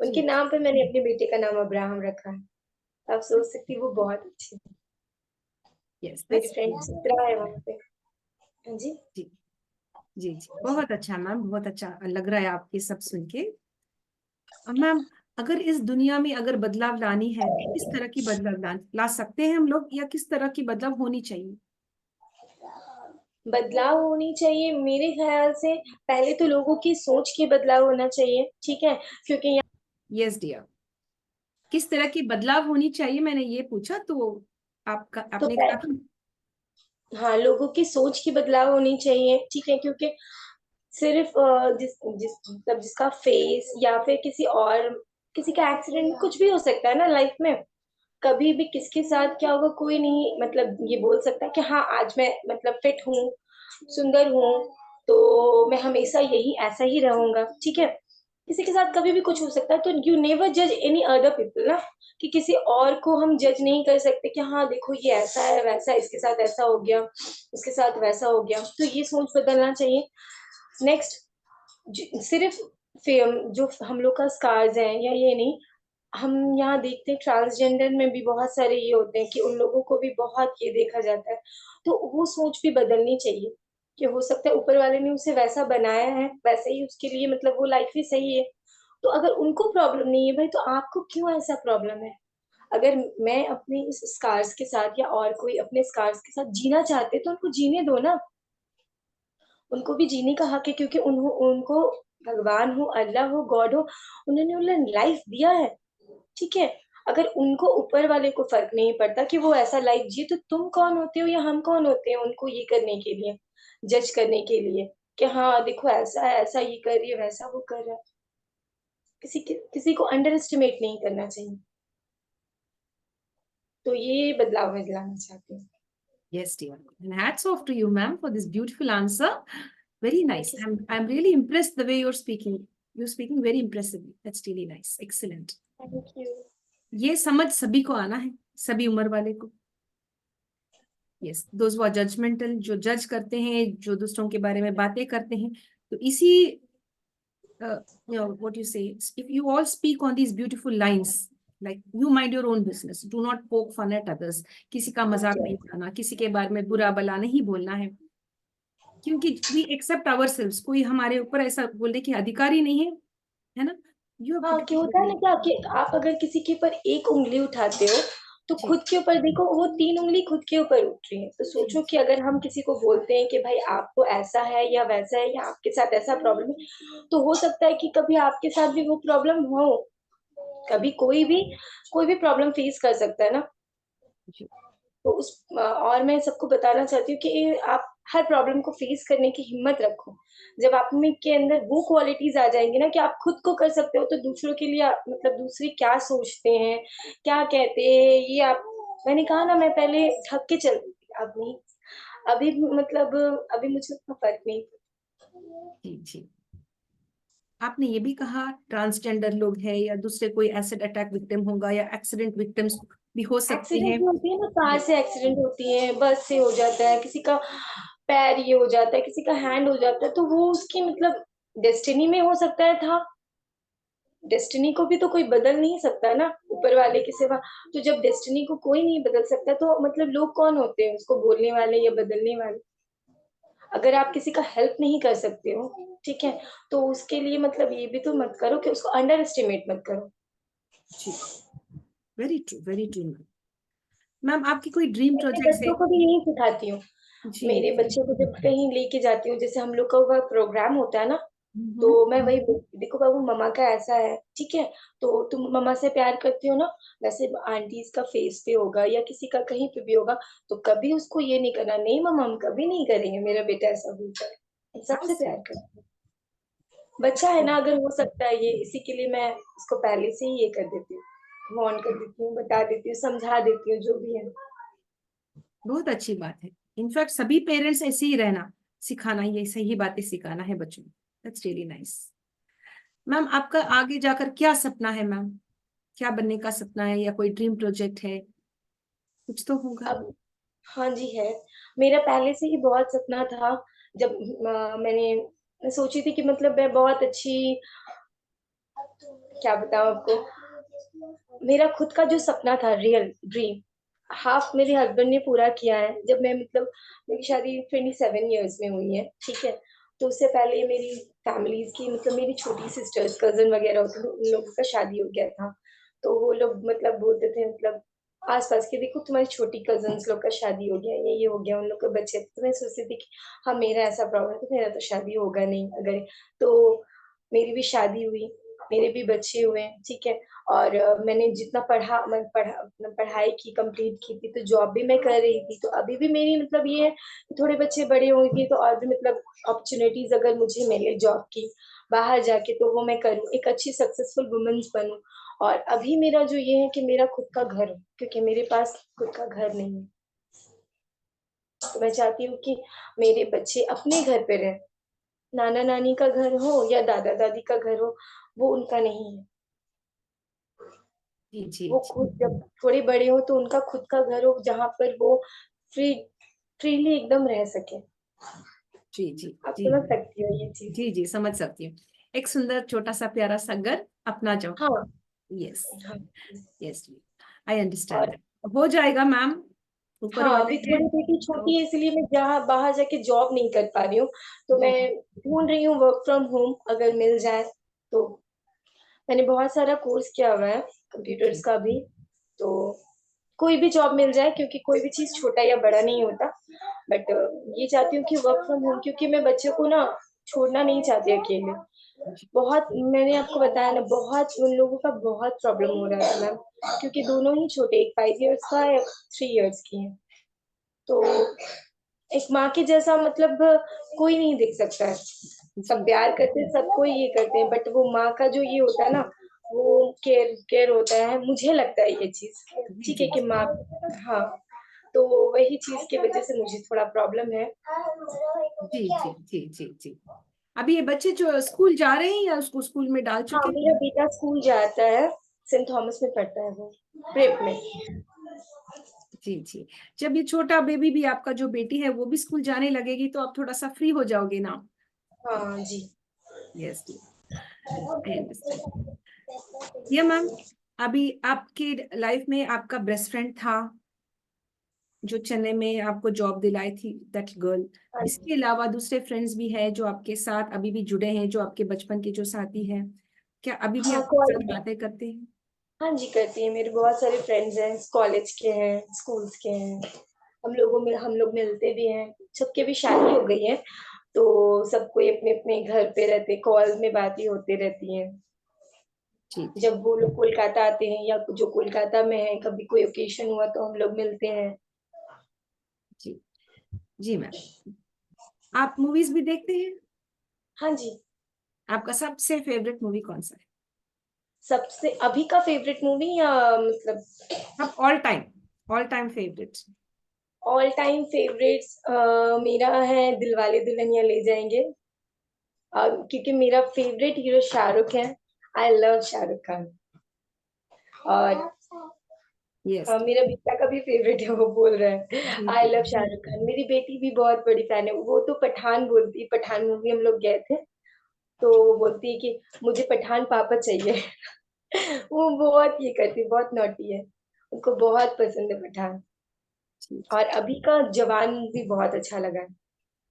उनके जी नाम पे मैंने अपने बेटे का नाम अब्राहम रखा है। आप सोच सकती हैं, वो बहुत अच्छी है। यस मेरी दैट्स। फ्रेंड चित्रा है वहां पे। हाँ जी। जी जी जी, बहुत अच्छा मैम, बहुत अच्छा लग रहा है आपके सब सुन के। मैम, अगर इस दुनिया में अगर बदलाव लानी है तो किस तरह की बदलाव ला सकते हैं हम लोग, या किस तरह की बदलाव होनी चाहिए? बदलाव होनी चाहिए मेरे ख्याल से, पहले तो लोगों की सोच की बदलाव होना चाहिए, ठीक है, क्योंकि यस डियर। किस तरह की बदलाव होनी चाहिए मैंने ये पूछा, तो तो आपने कहा कि हाँ, लोगों की सोच की बदलाव होनी चाहिए, ठीक है, क्योंकि सिर्फ जिस जिस मतलब जिसका फेस, या फिर किसी का एक्सीडेंट, कुछ भी हो सकता है ना लाइफ में। कभी भी किसके साथ क्या होगा कोई नहीं मतलब ये बोल सकता कि हाँ आज मैं मतलब फिट हूँ, सुंदर हूँ, तो मैं हमेशा यही ऐसा ही रहूंगा, ठीक है। किसी के साथ कभी भी कुछ हो सकता है, तो यू नेवर जज एनी अदर पीपल ना, कि किसी और को हम जज नहीं कर सकते कि हाँ देखो ये ऐसा है वैसा है, इसके साथ ऐसा हो गया, इसके साथ वैसा हो गया। तो ये सोच बदलना चाहिए। नेक्स्ट, सिर्फ जो हम लोग का स्कार्स है या ये नहीं, हम यहाँ देखते हैं ट्रांसजेंडर में भी बहुत सारे ये होते हैं कि उन लोगों को भी बहुत ये देखा जाता है। तो वो सोच भी बदलनी चाहिए, कि हो सकता है ऊपर वाले ने उसे वैसा बनाया है, वैसे ही उसके लिए मतलब वो लाइफ ही सही है। तो अगर उनको प्रॉब्लम नहीं है भाई, तो आपको क्यों ऐसा प्रॉब्लम है? अगर मैं अपने इस स्कार्स के साथ, या और कोई अपने स्कार्स के साथ जीना चाहते, तो उनको जीने दो ना। उनको भी जीने का हक है, क्योंकि उनको भगवान हो, अल्लाह हो, गॉड हो, उन्होंने उन्हें लाइफ दिया है, ठीक है। अगर उनको ऊपर वाले को फर्क नहीं पड़ता कि वो ऐसा लाइफ जिए, तो तुम कौन होते हो या हम कौन होते हैं उनको ये करने के लिए, जज करने के लिए, कि हाँ देखो ऐसा है, ऐसा ये कर रही है, वैसा वो कर रहा है। किसी को अंडर एस्टिमेट नहीं करना चाहिए। तो ये बदलाव मैं लाना चाहती हूँ। yes dear, and hats off to you ma'am for this beautiful answer. Very nice. I'm really impressed the way you're speaking. You're speaking very impressively. That's really nice. Excellent. Thank you. ये समझ सभी को आना है, सभी उम्र वाले को। यस, दोज वो जजमेंटल, जो जज करते हैं, जो दूसरों के बारे में बातें करते हैं, तो इसी what you say, if you all speak on these beautiful lines, like you mind your own business, do not poke fun at others, किसी का मजाक नहीं उड़ाना, किसी के बारे में बुरा भला नहीं बोलना है, क्योंकि we accept ourselves, कोई हमारे ऊपर ऐसा बोलने की अधिकारी नहीं है ना। You have हाँ, put कि होता है ना कि आप अगर किसी के ऊपर एक उंगली उठाते हो तो जी, खुद के ऊपर देखो वो 3 उंगली खुद के ऊपर उठ रही है। तो सोचो कि अगर हम किसी को बोलते हैं कि भाई आपको ऐसा है या वैसा है या आपके साथ ऐसा प्रॉब्लम है, तो हो सकता है कि कभी आपके साथ भी वो प्रॉब्लम हो। कभी कोई भी प्रॉब्लम फेस कर सकता है ना। जी, तो और मैं सबको बताना चाहती हूँ कि आप हर प्रॉब्लम को फेस करने की हिम्मत रखो। जब आप में के अंदर वो क्वालिटीज आ जाएंगी ना कि आप खुद को कर सकते हो, तो दूसरों के लिए मतलब दूसरे क्या सोचते हैं, क्या कहते हैं, ये आप मैंने कहा ना, मैं पहले ढक के चलती थी, अब नहीं। अभी मतलब अभी मुझे उतना फर्क नहीं। जी, जी। आपने ये भी कहा ट्रांसजेंडर लोग हैं या दूसरे कोई एसिड अटैक विक्टिम होगा या एक्सीडेंट विक्टिम्स भी हो सकते एक्सीडेंट हैं। भी होती है ना, कार से एक्सीडेंट होती है, बस से हो जाता है, किसी का पैर ये हो जाता है, किसी का हैंड हो जाता है, तो वो उसकी मतलब डेस्टिनी में हो सकता है था। डेस्टिनी को भी तो कोई बदल नहीं सकता ना ऊपर वाले के सिवा। तो जब डेस्टिनी को कोई नहीं बदल सकता तो मतलब लोग कौन होते हैं उसको बोलने वाले या बदलने वाले। अगर आप किसी का हेल्प नहीं कर सकते हो, ठीक है, तो उसके लिए मतलब ये भी तो मत करो कि उसको अंडर एस्टिमेट मत करो। जी, very true, very true. Ma'am आपकी कोई ड्रीम मैं अपने प्रोजेक्ट है। बच्चों को भी यही सिखाती हूँ। जी, मेरे जी। बच्चों को जब कहीं लेके जाती हूँ, जैसे हम लोग का वो प्रोग्राम होता है ना, तो हम्म। मैं वही बोलती हूँ, देखो बाबू मम्मा का ऐसा है, ठीक है, तो तुम मम्मा से प्यार करती हो ना, वैसे आंटीज का फेस पे होगा या किसी का कहीं पे भी होगा, तो कभी उसको ये नहीं करना, नहीं मम्मा हम कभी नहीं करेंगे, मेरा बेटा ऐसा बोलता है, हाउ सबसे प्यार स्वीट। करती हूँ। बच्चा है ना, अगर हो सकता है ये, इसी के लिए मैं उसको पहले से ही ये कर देती हूँ, वार्न कर देती हूँ, बता देती हूँ, समझा देती हूँ, जो भी है। बहुत अच्छी बात है। इनफैक्ट सभी पेरेंट्स ऐसे ही रहना सिखाना, ये सही बातें सिखाना है बच्चों को। That's really nice. मैम आपका आगे जाकर क्या सपना है मैम? क्या बनने का सपना है या कोई ड्रीम प्रोजेक्ट है? कुछ तो होगा। अब हाँ जी है। मेरा पहले से ही बहुत सपना था। जब मैं सोची थी कि मतलब मैं बहुत अच्छी, क्या बताऊँ आपको, मेरा खुद का जो सपना था, रियल ड्रीम, हाफ मेरे हस्बैंड ने पूरा किया है। जब मैं मतलब मेरी शादी 27 इयर्स में हुई है, ठीक है, तो उससे पहले मेरी फैमिलीज की मतलब मेरी छोटी सिस्टर्स कजन वगैरह होती थी, उन लोगों का शादी हो गया था। तो वो लोग मतलब बोलते थे, मतलब आस पास के, देखो तुम्हारी छोटी कजन्स लोग का शादी हो गया, ये हो गया, उन लोग के बच्चे थे। तो मैं सोचती थी कि हाँ मेरा ऐसा प्रॉब्लम है तो मेरा तो शादी होगा नहीं अगर। तो मेरी भी शादी हुई, मेरे भी बच्चे हुए, ठीक है। और मैंने जितना पढ़ाई की, कंप्लीट की थी, तो जॉब भी मैं कर रही थी। तो अभी भी मेरी मतलब ये है कि थोड़े बच्चे बड़े होंगे तो और भी मतलब अपॉर्चुनिटीज अगर मुझे मिले जॉब की बाहर जाके, तो वो मैं करूँ, एक अच्छी सक्सेसफुल वुमेन्स बनूं। और अभी मेरा जो ये है कि मेरा खुद का घर हो, क्योंकि मेरे पास खुद का घर नहीं है। तो मैं चाहती हूँ कि मेरे बच्चे अपने घर पे रहें, नाना नानी का घर हो या दादा दादी का घर हो, वो उनका नहीं है। जी, जी, वो जी, खुद जब थोड़े बड़े हो तो उनका खुद का घर हो जहाँ पर वो फ्री फ्रीली एकदम रह सके। जी, जी, आप जी, समझ सकती हो ये चीज। जी, जी, समझ सकती हूँ। एक सुंदर छोटा सा प्यारा सा घर अपना जाओ। हाँ यस, हाँ। यस, आई अंडरस्टैंड और दैट। हो जाएगा मैम, ऊपर हाँ, वाले अभी हैं थोड़ी बेटी तो। छोटी है, इसलिए मैं जहाँ बाहर जाके जॉब नहीं कर पा रही हूँ। तो जी, मैं ढूंढ रही हूँ वर्क फ्रॉम होम, अगर मिल जाए तो। मैंने बहुत सारा कोर्स किया हुआ है कंप्यूटर्स जी, का भी। तो कोई भी जॉब मिल जाए, क्योंकि कोई भी चीज छोटा या बड़ा नहीं होता। बट ये चाहती हूँ कि वर्क फ्रॉम होम, क्योंकि मैं बच्चों को ना छोड़ना नहीं चाहती अकेले। जी, बहुत मैंने आपको बताया ना, बहुत उन लोगों का बहुत प्रॉब्लम हो रहा है मैम, क्योंकि दोनों ही छोटे, एक 5 इयर्स का है, 3 इयर्स की है। तो एक माँ के जैसा मतलब कोई नहीं दिख सकता है। सब जी, प्यार करते हैं, सबको ये करते हैं, बट वो माँ का जो ये होता है ना, वो केयर केयर होता है, मुझे लगता है ये चीज। जी, ठीक है जी, कि जी, माँ, हाँ, तो वही चीज की वजह से मुझे थोड़ा प्रॉब्लम है। जी जी जी जी जी। अभी ये बच्चे जो स्कूल जा रहे हैं या उसको स्कूल में डाल हाँ, चुके मेरा हैं? बेटा स्कूल जाता है, सेंट थॉमस में पढ़ता है वो, प्रेप में। जी जी। जब ये छोटा बेबी भी आपका जो बेटी है वो भी स्कूल जाने लगेगी तो आप थोड़ा सा फ्री हो जाओगे ना? हाँ जी। Yes, I understand. ये मैम, अभी आपके लाइफ में आपका बेस्ट फ्रेंड था जो चेन्नई में आपको जॉब दिलाई थी, दैट गर्ल। हाँ जी। इसके अलावा दूसरे फ्रेंड्स भी हैं जो आपके साथ अभी भी जुड़े हैं, जो आपके बचपन के जो साथी हैं, क्या अभी भी हाँ, आपके साथ बातें करते हैं? हाँ जी, करती है। मेरे बहुत सारे फ्रेंड्स हैं, कॉलेज के हैं, स्कूल्स के हैं। हम लोग मिलते भी हैं। सबकी भी शादी हो गई है, तो सब कोई अपने-अपने घर पे रहते, कॉल में बातें होती रहती हैं। जी जी जब वो लोग कोलकाता आते हैं या जो कोलकाता में है, कभी कोई ओकेशन हुआ तो हम लोग मिलते हैं। जी। जी मैम, आप मूवीज भी देखते हैं? हाँ जी। आपका सबसे फेवरेट मूवी कौन सा है? सबसे अभी का फेवरेट मूवी या मतलब अब all time favourite. All time favourites मेरा है दिलवाले दुल्हनिया ले जाएंगे। क्योंकि मेरा फेवरेट हीरो शाहरुख है। I love Shahrukh Khan. और यस। मेरा बेटा का भी फेवरेट है, वो बोल रहा है जी आई जी लव शाहरुख खान। मेरी बेटी भी बहुत बड़ी फैन है, वो तो पठान बोलती है। पठान मूवी हम लोग गए थे, तो वो बोलती है कि मुझे पठान पापा चाहिए। वो बहुत ये करती है, बहुत नॉटी है। उनको बहुत पसंद है पठान। जी और अभी का जवान भी बहुत अच्छा लगा।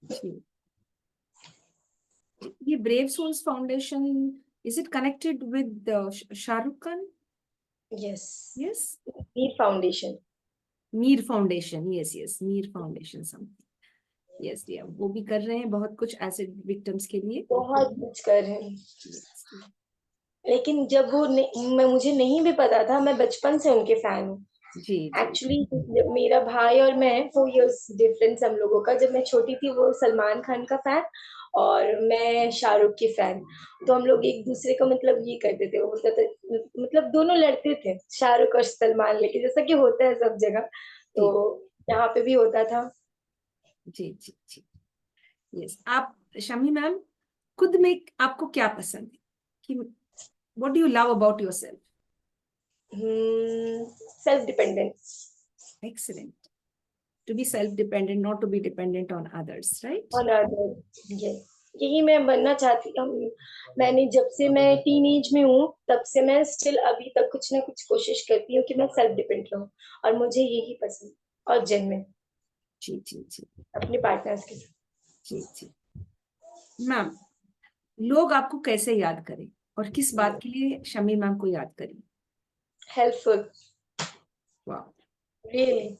जी। ये brave souls foundation, is it connected with Shahrukh Khan? Yes. Yes. Neer foundation. Meer foundation, yes yes, Meer foundation something. Yes dear, वो भी कर रहे हैं बहुत कुछ एसिड विक्टिम्स के लिए। बहुत कुछ कर रहे हैं। Yes, dear. लेकिन जब मुझे नहीं भी पता था, मैं बचपन से उनके फैन हूँ। जी जी एक्चुअली मेरा भाई और मैं 4 इयर्स डिफरेंस हम लोगों का। जब मैं छोटी थी वो सलमान खान का फैन और मैं शाहरुख की फैन। तो हम लोग एक दूसरे का मतलब ये करते थे, वो बोलता था, मतलब दोनों लड़ते थे, शाहरुख और सलमान लेके, जैसा कि होता है सब जगह। तो जी यहाँ पे भी होता था। जी जी जी। यस, आप शमी मैम, खुद में आपको क्या पसंद है कि what do you love about yourself? Self dependence Excellent. To be self-dependent, not to be dependent on others, right? On other. Yes, यही मैं बनना चाहती हूँ। मैंने जब से मैं टीनेज में हूँ तब से मैं स्टिल अभी तक कुछ ना कुछ कोशिश करती हूँ कि मैं सेल्फ डिपेंड रहूँ। और मुझे यही पसंद और जेन्युइन जी जी जी अपने पार्टनर्स के साथ। जी जी। मैम, लोग आपको कैसे याद करें और किस बात के लिए शमी मैम को याद करें? हेल्पफुल। वाह। रियली।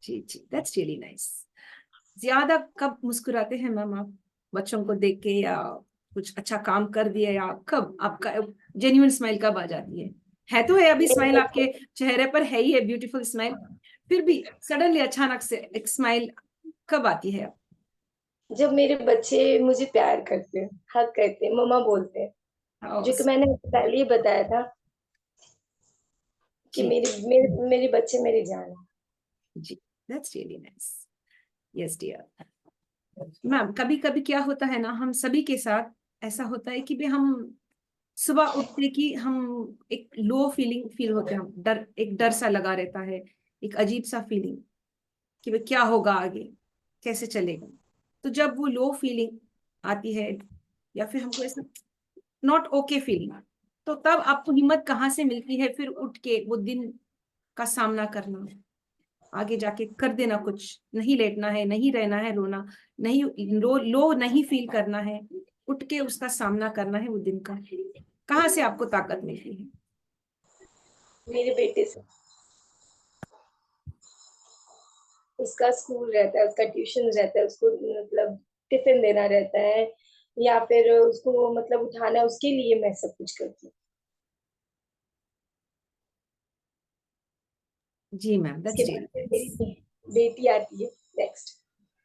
जी जी, दैट्स रियली नाइस। ज्यादा कब मुस्कुराते हैं मैम आप, बच्चों को देख के या कुछ अच्छा काम कर दिया, या कब आपका जेन्युइन स्माइल कब आ जाती है तो है, अभी मेरे स्माइल बच्चे आपके चेहरे पर है ही है, ब्यूटीफुल स्माइल, फिर भी सडनली अचानक से एक स्माइल कब आती है? जब मेरे बच्चे मुझे प्यार करते हैं, हग करते हैं, मम्मा बोलते हैं। Oh, जो कि मैंने आपको पहले ही बताया था कि जी मेरे बच्चे मेरी जान है। जी, that's really nice. Yes dear. Ma'am, कभी कभी क्या होता है ना, हम सभी के साथ ऐसा होता है कि भी हम सुबह उठते कि हम एक लो फीलिंग फील होते हैं, हम डर, एक डर सा लगा रहता है, एक अजीब सा फीलिंग कि भाई क्या होगा आगे, कैसे चलेगा। तो जब वो लो फीलिंग आती है या फिर हमको ऐसा नॉट ओके फीलिंग, तो तब आपको हिम्मत कहाँ से मिलती है फिर उठ के वो दिन का सामना करना, आगे जाके कर देना, कुछ नहीं लेटना है, नहीं रहना है, रोना नहीं, लो नहीं फील करना है, उठ के उसका सामना करना है वो दिन का। कहाँ से आपको ताकत मिलती है? मेरे बेटे से। उसका स्कूल रहता है, उसका ट्यूशन रहता है, उसको मतलब टिफिन देना रहता है, या फिर उसको मतलब उठाना, उसके लिए मैं सब कुछ करती हूँ। जी मैम, उसके दैट्स बाद रियली फिर नाइस। मेरी बेटी आती है नेक्स्ट।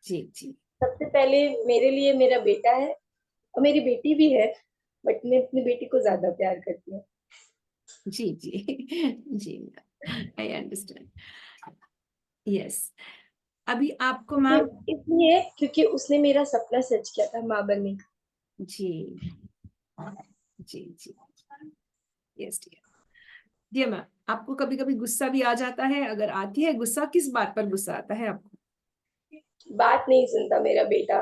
जी जी सबसे पहले मेरे लिए मेरा बेटा है, और मेरी बेटी भी है, बट मैं अपनी बेटी को ज्यादा प्यार करती हूँ। जी जी जी। I understand. यस, अभी आपको मैम। इसलिए क्योंकि उसने मेरा सपना सच किया था माँ बनने का। जी जी जी। Yes dear. डियर मैम, आपको कभी कभी गुस्सा भी आ जाता है? अगर आती है गुस्सा, किस बात पर गुस्सा आता है आपको? बात नहीं सुनता मेरा बेटा।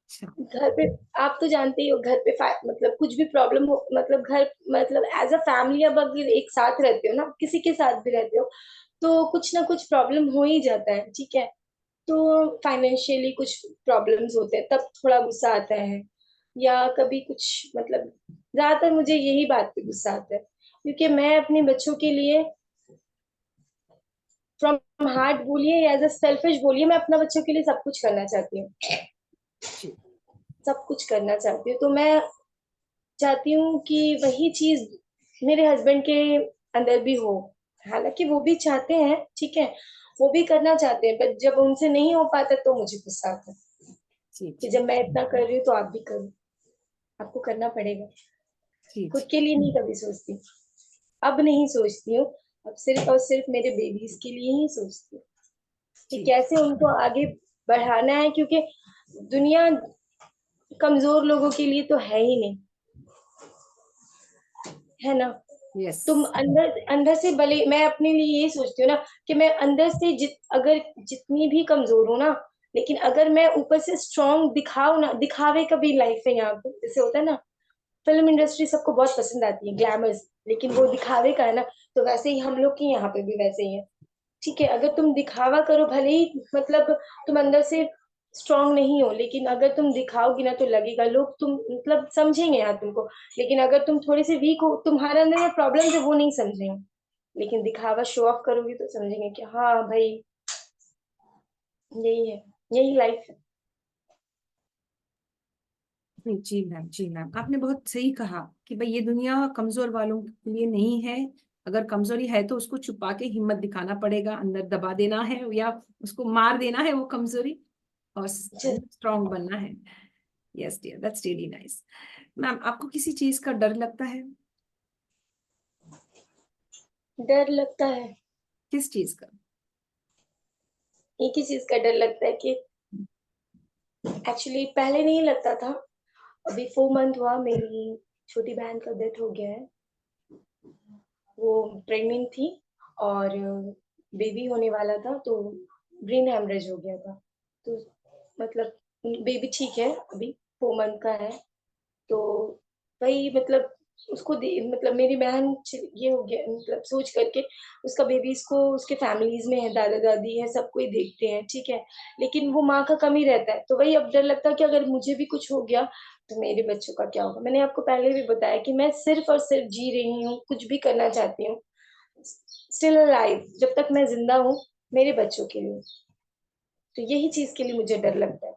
अच्छा। घर पे आप तो जानते ही हो, घर पे मतलब कुछ भी प्रॉब्लम हो, मतलब घर मतलब एज अ फैमिली अब अगर एक साथ रहते हो ना, किसी के साथ भी रहते हो, तो कुछ ना कुछ प्रॉब्लम हो ही जाता है, ठीक है। तो फाइनेंशियली कुछ प्रॉब्लम्स होते हैं, तब थोड़ा गुस्सा आता है। या कभी कुछ मतलब ज्यादातर मुझे यही बात पे गुस्सा आता है, क्योंकि मैं अपने बच्चों के लिए फ्रॉम हार्ट बोलिए या एज अ सेल्फिश बोलिए, मैं अपना बच्चों के लिए सब कुछ करना चाहती हूँ। जी सब कुछ करना चाहती हूँ, तो मैं चाहती हूँ कि वही चीज मेरे हस्बैंड के अंदर भी हो। हालांकि वो भी चाहते हैं, ठीक है, वो भी करना चाहते हैं, पर जब उनसे नहीं हो पाता तो मुझे गुस्सा आता है जी कि जी जब मैं इतना कर रही हूँ तो आप भी करो, आपको करना पड़ेगा। जी खुद जी के लिए नहीं कभी सोचती, अब नहीं सोचती हूँ। अब सिर्फ और सिर्फ मेरे बेबीज के लिए ही सोचती हूँ कि जी कैसे उनको आगे बढ़ाना है, क्योंकि दुनिया कमजोर लोगों के लिए तो है ही नहीं, है ना। यस तुम अंदर अंदर से भले, मैं अपने लिए यही सोचती हूँ ना कि मैं अंदर से अगर जितनी भी कमजोर हूँ ना, लेकिन अगर मैं ऊपर से स्ट्रांग दिखाऊं ना, दिखावे का भी लाइफ है यहाँ पे, जैसे होता है ना, फिल्म इंडस्ट्री सबको बहुत पसंद आती है ग्लैमर्स, लेकिन वो दिखावे का है ना, तो वैसे ही हम लोग के यहाँ पे भी वैसे ही है। ठीक है, अगर तुम दिखावा करो, भले ही मतलब तुम अंदर से स्ट्रांग नहीं हो, लेकिन अगर तुम दिखाओगी ना तो लगेगा, लोग तुम मतलब समझेंगे यार तुमको। लेकिन अगर तुम थोड़े से वीक हो, तुम्हारे अंदर ये प्रॉब्लम है, वो नहीं समझेंगे। लेकिन दिखावा शो ऑफ करोगी तो समझेंगे कि हाँ भाई, यही है, यही लाइफ है। जी मैम, जी मैम, आपने बहुत सही कहा कि भाई ये दुनिया कमजोर वालों के लिए नहीं है। अगर कमजोरी है तो उसको छुपा के हिम्मत दिखाना पड़ेगा, अंदर दबा देना है या उसको मार देना है वो कमजोरी, और स्ट्रांग बनना है। Yes dear, that's really nice. Ma'am, आपको किसी चीज का डर लगता है? डर लगता है, किस चीज का? एक ही चीज का डर लगता है कि एक्चुअली पहले नहीं लगता था, अभी 4 मंथ हुआ मेरी छोटी बहन का डेथ हो गया है। वो प्रेग्नेंट थी और बेबी होने वाला था, तो ब्रेन हेमरेज हो गया था। तो मतलब बेबी ठीक है अभी, 4 मंथ का है। तो वही मतलब मतलब मेरी बहन ये हो गया, मतलब सोच करके उसका बेबी इसको उसके फैमिलीज में है, दादा दादी है, सब कोई देखते हैं, ठीक है। लेकिन वो माँ का कमी रहता है, तो वही अब डर लगता है कि अगर मुझे भी कुछ हो गया तो मेरे बच्चों का क्या होगा। मैंने आपको पहले भी बताया कि मैं सिर्फ और सिर्फ जी रही हूँ, कुछ भी करना चाहती हूँ, स्टिल अलाइव, जब तक मैं जिंदा हूँ, मेरे बच्चों के लिए। तो यही चीज के लिए मुझे डर लगता है,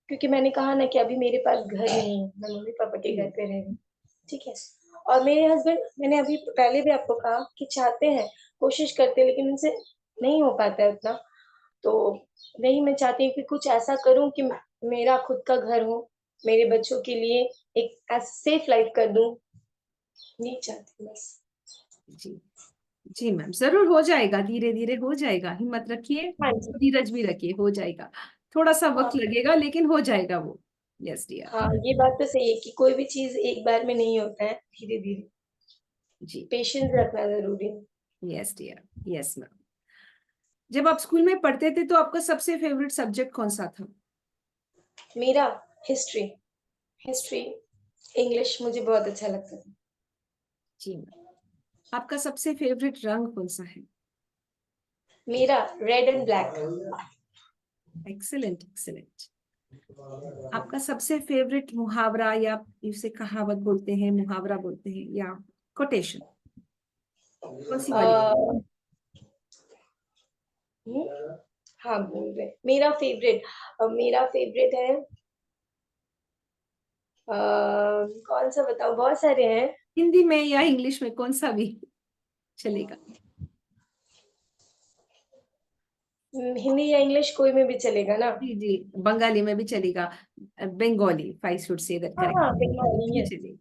क्योंकि मैंने कहा ना कि अभी मेरे पास घर नहीं है, मैं मम्मी पापा के घर पे रह रही हूँ, ठीक है। और मेरे हस्बैंड, मैंने अभी पहले भी आपको कहा कि चाहते हैं, कोशिश करते हैं, लेकिन उनसे नहीं हो पाता है उतना। तो वही मैं चाहती हूँ कि कुछ ऐसा करूँ कि मेरा खुद का घर हो, मेरे बच्चों के लिए एक सेफ लाइफ कर दूं, यही चाहती हूँ बस। जी जी मैम, जरूर हो जाएगा, धीरे धीरे हो जाएगा, हिम्मत रखिए, हाँ जी। धीरज भी रखिए, हो जाएगा। थोड़ा सा वक्त हाँ लगेगा लेकिन हो जाएगा वो। Yes dear. हाँ, ये बात तो सही है कि कोई भी चीज एक बार में नहीं होता है, धीरे धीरे जी। पेशेंस रखना जरूरी है। Yes dear. Yes ma'am. जब आप स्कूल में पढ़ते थे तो आपका सबसे फेवरेट सब्जेक्ट कौन सा था? मेरा हिस्ट्री, हिस्ट्री इंग्लिश मुझे बहुत अच्छा लगता था। जी मैम। आपका सबसे फेवरेट रंग कौन सा है? मेरा red and black. Excellent excellent. आपका सबसे फेवरेट मुहावरा, या इसे कहावत बोलते हैं, मुहावरा बोलते हैं, या कोटेशन, कौन सी वाली? हाँ बोल रहे, मेरा फेवरेट है, कौन सा बताओ, बहुत सारे हैं। हिंदी में या इंग्लिश में, कौन सा भी चलेगा। हिंदी या इंग्लिश कोई में भी चलेगा ना। जी जी, बंगाली में भी चलेगा। Bengali, I should say that हाँ करेक्ट, हाँ, बंगाली में बंगाली भी है, चलेगा।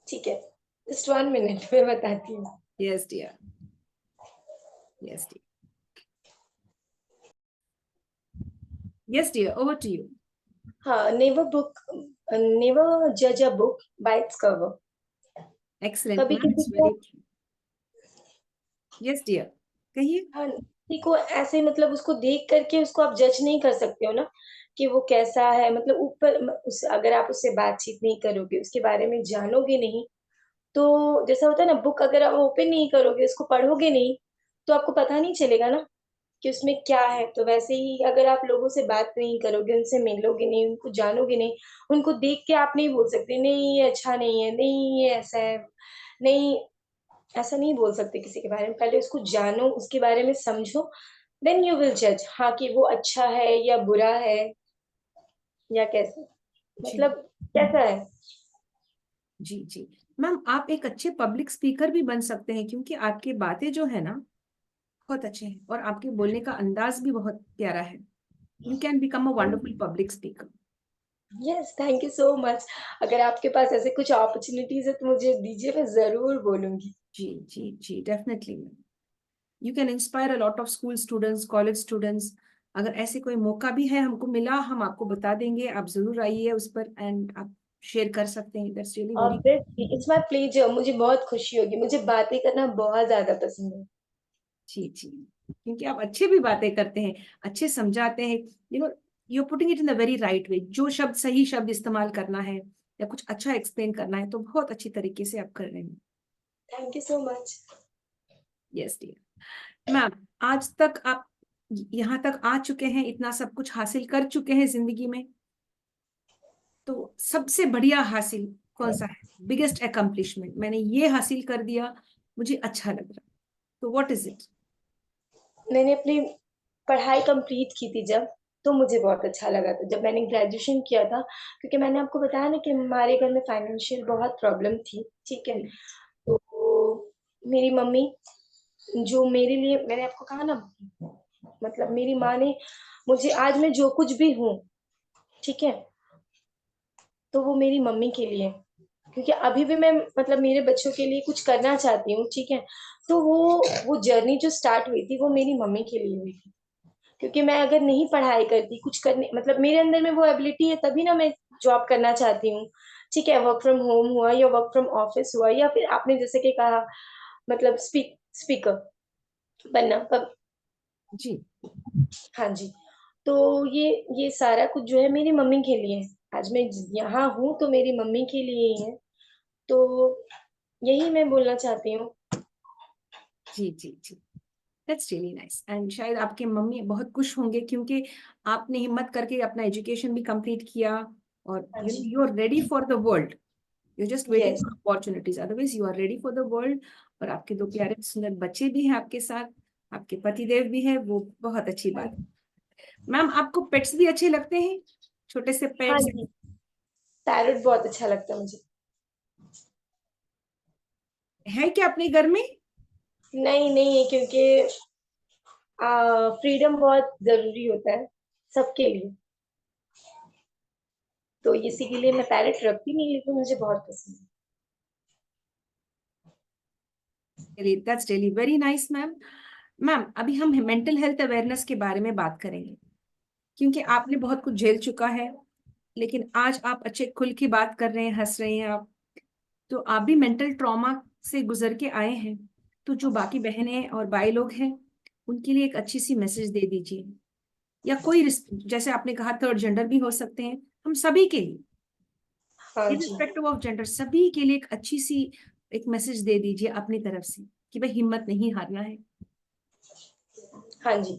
ठीक है। जस्ट 1 मिनट में बताती हूँ। Yes, dear. Yes, dear. Yes, dear. Over to you. हाँ, नेवर जज a book by its cover. Excellent, कभी ma'am. किसी It's को, very true. Yes, dear. कहिए. हाँ, किसी को ऐसे मतलब उसको देख करके उसको आप जज नहीं कर सकते हो ना कि वो कैसा है, मतलब उस अगर आप उससे बातचीत नहीं करोगे, उसके बारे में जानोगे नहीं, तो जैसा होता है ना, बुक अगर आप ओपन नहीं करोगे, उसको पढ़ोगे नहीं, तो आपको पता नहीं चलेगा ना कि उसमें क्या है। तो वैसे ही अगर आप लोगों से बात नहीं करोगे, उनसे मिलोगे नहीं, उनको जानोगे नहीं, उनको देख के आप नहीं बोल सकते नहीं ये अच्छा नहीं है, नहीं ये ऐसा है, नहीं ऐसा नहीं बोल सकते किसी के बारे में। पहले उसको जानो, उसके बारे में समझो, देन यू विल जज, हाँ, कि वो अच्छा है या बुरा है या कैसे, जी मतलब कैसा है। जी जी। मैम, आप एक अच्छे पब्लिक स्पीकर भी बन सकते हैं, क्योंकि आपकी बातें जो है ना बहुत अच्छे हैं, और आपके बोलने का अंदाज भी बहुत प्यारा है. You can become a wonderful public speaker. Yes, thank you so much. अगर आपके पास ऐसे कुछ अपॉर्चुनिटीज है तो मुझे दीजिए, मैं जरूर बोलूंगी। जी जी जी, definitely ma'am. You can inspire a lot of school students, college students. अगर ऐसे कोई मौका भी है हमको मिला, हम आपको बता देंगे, आप जरूर आइए उस पर, एंड आप शेयर कर सकते हैं. That's really very. Obviously it's my pleasure, मुझे बहुत खुशी होगी, मुझे बातें करना बहुत ज्यादा पसंद है। जी जी. क्योंकि आप अच्छे भी बातें करते हैं, अच्छे समझाते हैं. You know, you putting it in the very right way. जो शब्द, सही शब्द इस्तेमाल करना है या कुछ अच्छा एक्सप्लेन करना है, तो बहुत अच्छी तरीके से आप कर रहे हैं. Thank you so much. Yes dear. Ma'am, आज तक आप यहाँ तक आ चुके हैं, इतना सब कुछ हासिल कर चुके हैं जिंदगी में, तो सबसे बढ़िया हासिल कौन सा है? बिगेस्ट अकम्प्लिशमेंट, मैंने ये हासिल कर दिया, मुझे अच्छा लग रहा, तो व्हाट इज इट? मैंने अपनी पढ़ाई कंप्लीट की थी जब, तो मुझे बहुत अच्छा लगा था जब मैंने ग्रेजुएशन किया था, क्योंकि मैंने आपको बताया ना कि हमारे घर में फाइनेंशियल बहुत प्रॉब्लम थी, ठीक है। तो मेरी मम्मी, जो मेरे लिए, मैंने आपको कहा ना, मतलब मेरी माँ ने मुझे, आज मैं जो कुछ भी हूँ, ठीक है, तो वो मेरी मम्मी के लिए, क्योंकि अभी भी मैं मतलब मेरे बच्चों के लिए कुछ करना चाहती हूँ, ठीक है। तो वो जर्नी जो स्टार्ट हुई थी वो मेरी मम्मी के लिए हुई थी, क्योंकि मैं अगर नहीं पढ़ाई करती, कुछ करने, मतलब मेरे अंदर में वो एबिलिटी है, तभी ना मैं जॉब करना चाहती हूँ, ठीक है। वर्क फ्रॉम होम हुआ या वर्क फ्रॉम ऑफिस हुआ, या फिर आपने जैसे कि कहा, मतलब स्पीकर बनना जी हाँ जी। तो ये सारा कुछ जो है मेरी मम्मी के लिए है। आज मैं यहाँ हूँ तो मेरी मम्मी के लिए ही है। तो यही मैं बोलना चाहती हूँ। जी जी जी. That's really nice. एंड शायद आपके मम्मी बहुत खुश होंगे, क्योंकि आपने हिम्मत करके अपना एजुकेशन भी कंप्लीट किया, और हाँ जी। You are ready for the world. You just waiting yes. For opportunities, otherwise you are ready for the world. और आपके दो प्यारे सुंदर बच्चे भी हैं आपके साथ, आपके पतिदेव भी है, वो बहुत अच्छी बात है. मैम, आपको पेट्स भी अच्छे लगते हैं? छोटे से हाँ पेट्स जी, पैरट बहुत अच्छा लगता है मुझे। है क्या अपने घर में? नहीं नहीं है, क्योंकि फ्रीडम बहुत जरूरी होता है सबके लिए, तो इसी के लिए मैं पैरट रखती नहीं, लेकिन मुझे बहुत पसंद है। That's really very nice ma'am. Ma'am, अभी हम मेंटल हेल्थ अवेयरनेस के बारे में बात करेंगे, क्योंकि आपने बहुत कुछ झेल चुका है, लेकिन आज आप अच्छे खुल की बात कर रहे हैं, हंस रहे हैं आप. तो आप भी मेंटल ट्रॉमा से गुजर के आए हैं, तो जो बाकी बहनें और भाई लोग हैं, उनके लिए एक अच्छी सी मैसेज दे दीजिए. या कोई जैसे आपने कहा थर्ड जेंडर भी हो सकते हैं, हम सभी के लिए, हाँ जी। इरिस्पेक्टिव ऑफ जेंडर, सभी के लिए एक अच्छी सी एक मैसेज दे दीजिए अपनी तरफ से, कि भाई हिम्मत नहीं हारना है. हाँ जी,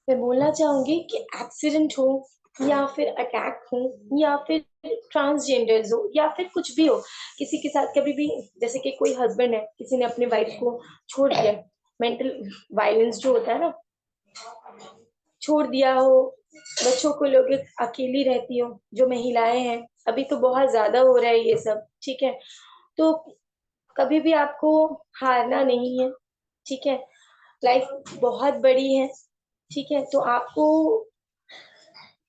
मैं बोलना चाहूंगी कि एक्सीडेंट हो या फिर अटैक हो या फिर ट्रांसजेंडर्स हो या फिर कुछ भी हो, किसी के साथ कभी भी, जैसे कि कोई हस्बैंड है, किसी ने अपनी वाइफ को छोड़ दिया, मेंटल वायलेंस जो होता है ना, छोड़ दिया हो, बच्चों को लोग अकेली रहती हो, जो महिलाएं हैं, अभी तो बहुत ज्यादा हो रहा है ये सब, ठीक है। तो कभी भी आपको हारना नहीं है, ठीक है। लाइफ बहुत बड़ी है, ठीक है, तो आपको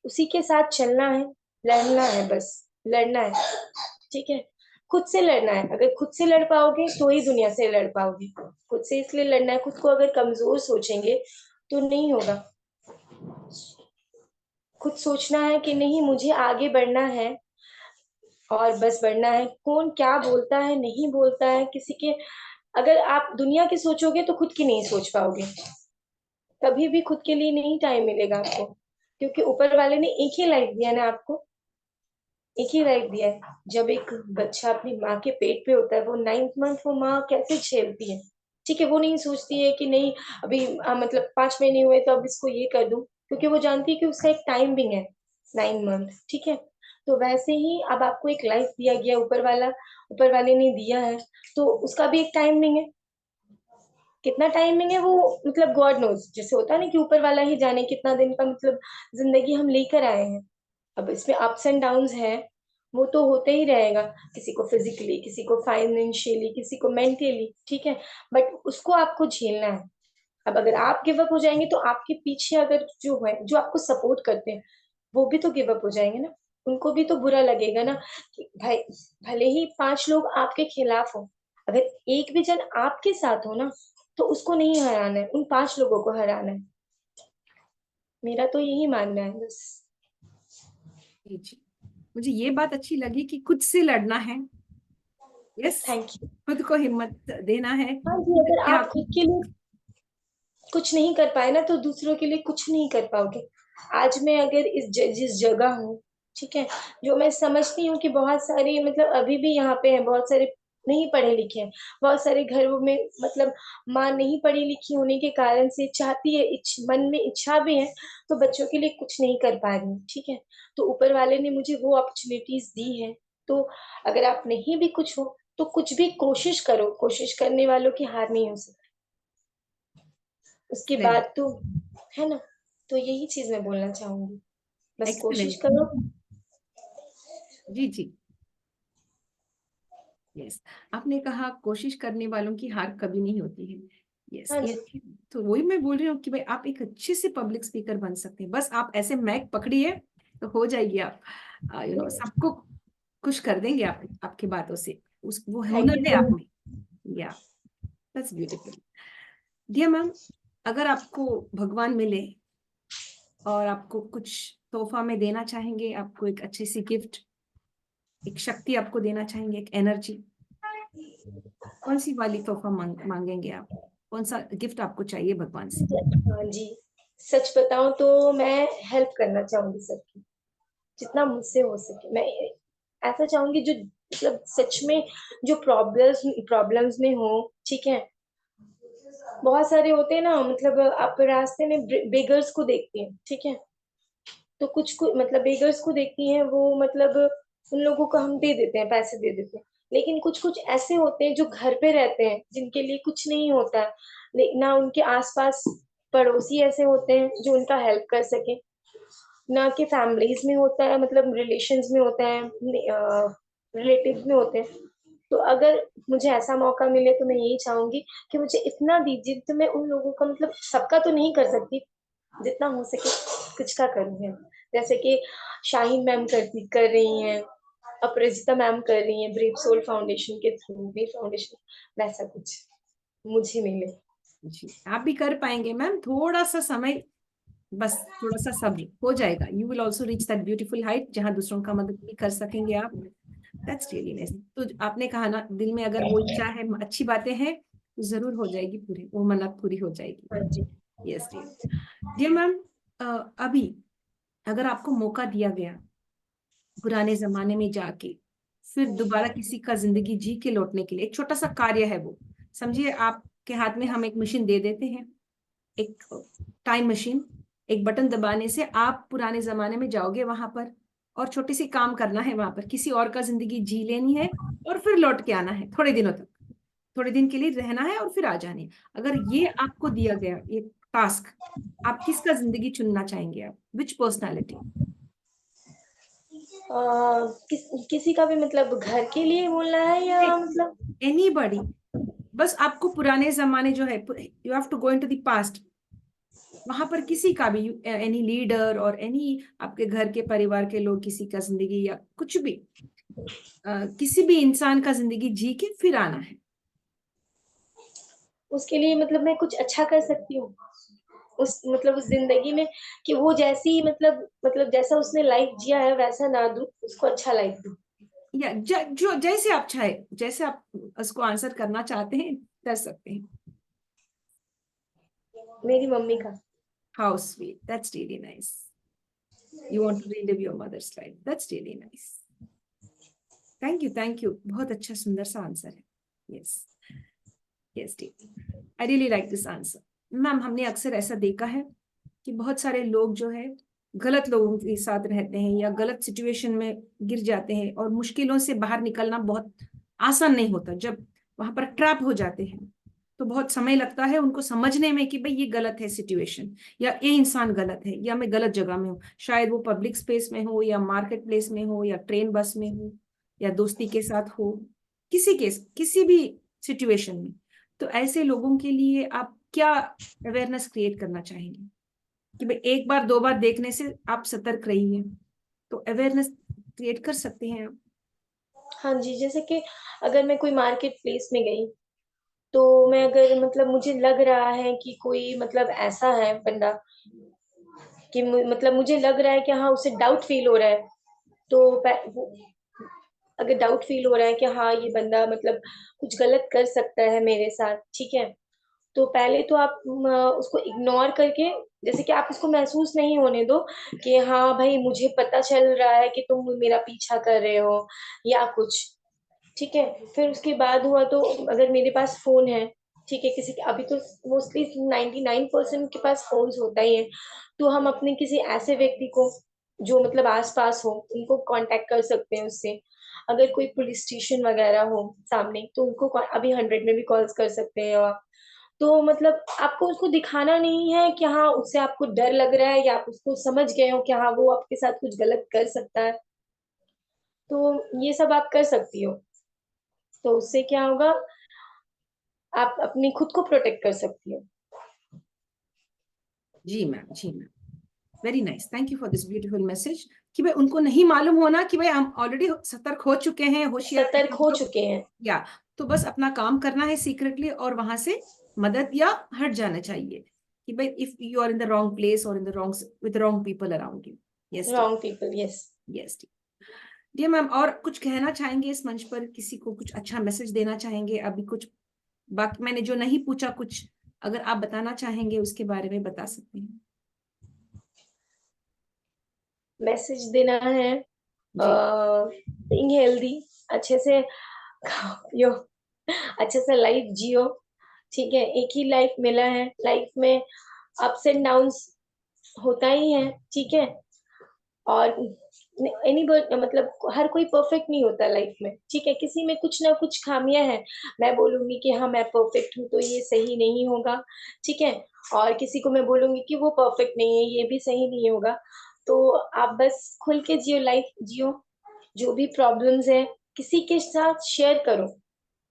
उसी के साथ चलना है, लड़ना है, बस लड़ना है, ठीक है। खुद से लड़ना है। अगर खुद से लड़ पाओगे तो ही दुनिया से लड़ पाओगे। खुद से इसलिए लड़ना है, खुद को अगर कमजोर सोचेंगे तो नहीं होगा। खुद सोचना है कि नहीं, मुझे आगे बढ़ना है और बस बढ़ना है। कौन क्या बोलता है नहीं बोलता है किसी के, अगर आप दुनिया की सोचोगे तो खुद की नहीं सोच पाओगे। कभी भी खुद के लिए नहीं टाइम मिलेगा आपको, क्योंकि ऊपर वाले ने एक ही लाइफ दिया ना आपको, एक ही लाइफ दिया है। जब एक बच्चा अपनी माँ के पेट पे होता है, वो 9th मंथ वो माँ कैसे झेलती है, ठीक है। वो नहीं सोचती है कि नहीं अभी मतलब 5 महीने हुए तो अब इसको ये कर दूं, क्योंकि वो जानती है कि उसका एक टाइमिंग है 9 मंथ, ठीक है। तो वैसे ही अब आपको एक लाइफ दिया गया, ऊपर वाले ने दिया है, तो उसका भी एक टाइमिंग है। कितना टाइमिंग है वो मतलब गॉड नोज, जैसे होता है ना कि ऊपर वाला ही जाने कितना दिन का मतलब जिंदगी हम लेकर आए हैं। अब इसमें अप्स एंड डाउन्स है, वो तो होते ही रहेगा, किसी को फिजिकली, किसी को फाइनेंशियली, किसी को मेंटली, ठीक है। बट उसको आपको झेलना है। अब अगर आप गिव अप हो जाएंगे तो आपके पीछे अगर जो है, जो आपको सपोर्ट करते हैं, वो भी तो गिव अप हो जाएंगे ना। उनको भी तो बुरा लगेगा ना कि भाई, भले ही 5 लोग आपके खिलाफ हो, अगर एक भी जन आपके साथ हो ना, तो उसको नहीं हराना है, उन 5 लोगों को हराना है। मेरा तो यही मानना है बस। जी जी, मुझे ये बात अच्छी लगी कि खुद से लड़ना है। Yes, thank you. खुद को हिम्मत देना है हाँ जी, अगर कि आप आप। खुद के लिए कुछ नहीं कर पाए ना, तो दूसरों के लिए कुछ नहीं कर पाओगे। आज मैं अगर जिस जगह हूँ, ठीक है, जो मैं समझती हूँ कि बहुत सारे मतलब अभी भी यहाँ पे हैं, बहुत सारे नहीं पढ़े लिखे हैं, बहुत सारे घरों में मतलब माँ नहीं पढ़ी लिखी होने के कारण से चाहती है, मन में इच्छा भी है, तो बच्चों के लिए कुछ नहीं कर पा रही, ठीक है। तो ऊपर वाले ने मुझे वो अपॉर्चुनिटीज दी है। तो अगर आप नहीं भी कुछ हो तो कुछ भी कोशिश करो, कोशिश करने वालों की हार नहीं हो सकती। उसके एक्सीलेंट, बाद तो है ना। तो यही चीज मैं बोलना चाहूंगी, बस कोशिश एक्सीलेंट। करो। जी जी, यस, आपने कहा कोशिश करने वालों की हार कभी नहीं होती है। यस, हाँ ये जी। तो वही मैं बोल रही हूँ कि भाई आप एक अच्छे से पब्लिक स्पीकर बन सकते हैं, बस आप ऐसे मैक पकड़िए तो हो जाएगी आप। सबको खुश कर देंगे आप आपकी बातों से। उस वो थैंक हुनर यू है सो आप मच। में। या, दैट्स ब्यूटीफुल। डियर मैम, अगर आपको भगवान मिले और आपको कुछ तोहफा में देना चाहेंगे, आपको एक अच्छी सी गिफ्ट, एक शक्ति आपको देना चाहेंगे, एक एनर्जी, कौन सी वाली तोहफा मांगेंगे आप? कौन सा गिफ्ट आपको चाहिए भगवान से? हाँ जी, सच बताऊं तो मैं हेल्प करना चाहूंगी सबकी, जितना मुझसे हो सके। मैं ऐसा चाहूंगी जो मतलब सच में जो प्रॉब्लम्स में हो, ठीक है। बहुत सारे होते हैं ना, मतलब आप रास्ते में बेगर्स को देखते हैं, ठीक है। तो कुछ को मतलब बेगर्स को देखती हैं वो, मतलब उन लोगों को हम दे देते हैं, पैसे दे देते हैं। लेकिन कुछ कुछ ऐसे होते हैं जो घर पे रहते हैं, जिनके लिए कुछ नहीं होता है, ना उनके आसपास पड़ोसी ऐसे होते हैं जो उनका हेल्प कर सके, ना कि फैमिलीज में होता है, मतलब रिलेशंस में होता है, रिलेटिव्स में होते हैं। तो अगर मुझे ऐसा मौका मिले तो मैं यही चाहूंगी कि मुझे इतना दीजिए तो मैं उन लोगों का मतलब सबका तो नहीं कर सकती, जितना हो सके कुछ का करूँ। जैसे कि शाहीन मैम कर रही हैं, अपराजिता मैम कर रही हैं ब्रेव सोल फाउंडेशन के थ्रू, ब्रेव फाउंडेशन, वैसा कुछ मुझे मिले। जी, आप भी कर पाएंगे मैम, थोड़ा सा समय, बस थोड़ा सा सब्र, हो जाएगा। You will also reach that beautiful height जहां दूसरों का मदद भी कर सकेंगे आप। That's really nice. तो आपने कहा ना, दिल में अगर वो इच्छा है, अच्छी बातें हैं, तो जरूर हो जाएगी पूरी, वो मन्नत पूरी हो जाएगी। हाँ जी। Yes dear. डियर मैम, अभी अगर आपको मौका दिया गया पुराने जमाने में जाके फिर दोबारा किसी का जिंदगी जी के लौटने के लिए, एक छोटा सा कार्य है वो, समझिए आपके हाथ में हम एक मशीन दे देते हैं, एक टाइम मशीन, एक बटन दबाने से आप पुराने जमाने में जाओगे वहां पर, और छोटी सी काम करना है वहां पर, किसी और का जिंदगी जी लेनी है और फिर लौट के आना है थोड़े दिनों तक, थोड़े दिन के लिए रहना है और फिर आ जाने हैं। अगर ये आपको दिया गया ये टास्क, आप किसका जिंदगी चुनना चाहेंगे? आप विच पर्सनालिटी? किसी का भी मतलब घर के लिए बोलना है या मतलब? एनीबॉडी, बस आपको पुराने जमाने जो है, you have to go into the past, वहां पर किसी का भी, एनी लीडर और एनी आपके घर के परिवार के लोग, किसी का जिंदगी या कुछ भी, किसी भी इंसान का जिंदगी जी के फिर आना है। उसके लिए मतलब मैं कुछ अच्छा कर सकती हूँ उस जिंदगी में, कि वो जैसी मतलब जैसा उसने लाइफ जिया है वैसा ना दूं, उसको अच्छा लाइफ दूं। या जो जैसे आप चाहे, जैसे आप उसको आंसर करना चाहते हैं कर सकते हैं। मेरी मम्मी का। How sweet, that's really nice. You want to relive your mother's life, that's really nice. Thank you, बहुत अच्छा सुंदर सा आंसर है। Yes, yes D, I really like this answer. Ma'am, हमने अक्सर ऐसा देखा है कि बहुत सारे लोग जो है गलत लोगों के साथ रहते हैं या गलत सिचुएशन में गिर जाते हैं, और मुश्किलों से बाहर निकलना बहुत आसान नहीं होता। जब वहां पर ट्रैप हो जाते हैं तो बहुत समय लगता है उनको समझने में कि भाई ये गलत है सिचुएशन, या ये इंसान गलत है, या मैं गलत जगह में हूँ। शायद वो पब्लिक स्पेस में हो, या मार्केट प्लेस में हो, या ट्रेन बस में हो, या दोस्ती के साथ हो, किसी भी सिचुएशन में। तो ऐसे लोगों के लिए आप क्या अवेयरनेस क्रिएट करना चाहेंगे कि भाई एक बार दो बार देखने से आप सतर्क रहिए, तो अवेयरनेस क्रिएट कर सकते हैं आप? हाँ जी, जैसे कि अगर मैं कोई मार्केट प्लेस में गई, तो मैं अगर मतलब मुझे लग रहा है कि कोई मतलब ऐसा है बंदा, कि मतलब मुझे लग रहा है कि हाँ उसे डाउट फील हो रहा है, तो अगर डाउट फील हो रहा है कि हाँ ये बंदा मतलब कुछ गलत कर सकता है मेरे साथ, ठीक है, तो पहले तो आप उसको इग्नोर करके, जैसे कि आप उसको महसूस नहीं होने दो कि हाँ भाई मुझे पता चल रहा है कि तुम मेरा पीछा कर रहे हो या कुछ, ठीक है। फिर उसके बाद हुआ तो अगर मेरे पास फोन है, ठीक है, किसी के अभी तो मोस्टली 99% के पास फोन्स होता ही है, तो हम अपने किसी ऐसे व्यक्ति को जो मतलब आस पास हो उनको कांटेक्ट कर सकते हैं उससे। अगर कोई पुलिस स्टेशन वगैरह हो सामने तो उनको अभी 100 में भी कॉल्स कर सकते हैं आप। तो मतलब आपको उसको दिखाना नहीं है कि हाँ उससे आपको डर लग रहा है, या आप उसको समझ गए हो कि हाँ वो आपके साथ कुछ गलत कर सकता है, तो ये सब आप कर सकती हो। तो उससे क्या होगा, आप अपनी खुद को प्रोटेक्ट कर सकती हो। जी मैम, जी ma'am, very nice, thank you for this beautiful message. कि भाई उनको नहीं मालूम होना कि भाई हम ऑलरेडी सतर्क हो चुके हैं, होशियार हैं सतर्क हम हो लोग। चुके हैं। या तो बस अपना काम करना है सीक्रेटली, और वहां से मदद या हट जाना चाहिए कि भाई if you are in the wrong place और in the wrong with wrong people around you. Yes dear, wrong people, yes. Yes dear. Dear ma'am, और कुछ कहना चाहेंगे इस मंच पर? किसी को कुछ अच्छा मैसेज देना चाहेंगे अभी? कुछ बाकी मैंने जो नहीं पूछा, कुछ अगर आप बताना चाहेंगे उसके बारे में बता सकते हैं। मैसेज देना है, जी। बीइंग हेल्दी, अच्छे से खाओ पियो, अच्छे से लाइफ जियो, ठीक है, एक ही लाइफ मिला है, लाइफ में अप्स एंड डाउन्स होता ही है, ठीक है। और एनी मतलब हर कोई परफेक्ट नहीं होता लाइफ में, ठीक है, किसी में कुछ ना कुछ खामियां हैं। मैं बोलूंगी कि हाँ मैं परफेक्ट हूँ तो ये सही नहीं होगा, ठीक है, और किसी को मैं बोलूंगी कि वो परफेक्ट नहीं है, ये भी सही नहीं होगा। तो आप बस खुल के जियो, लाइफ जियो, जो भी प्रॉब्लम्स है किसी के साथ शेयर करो।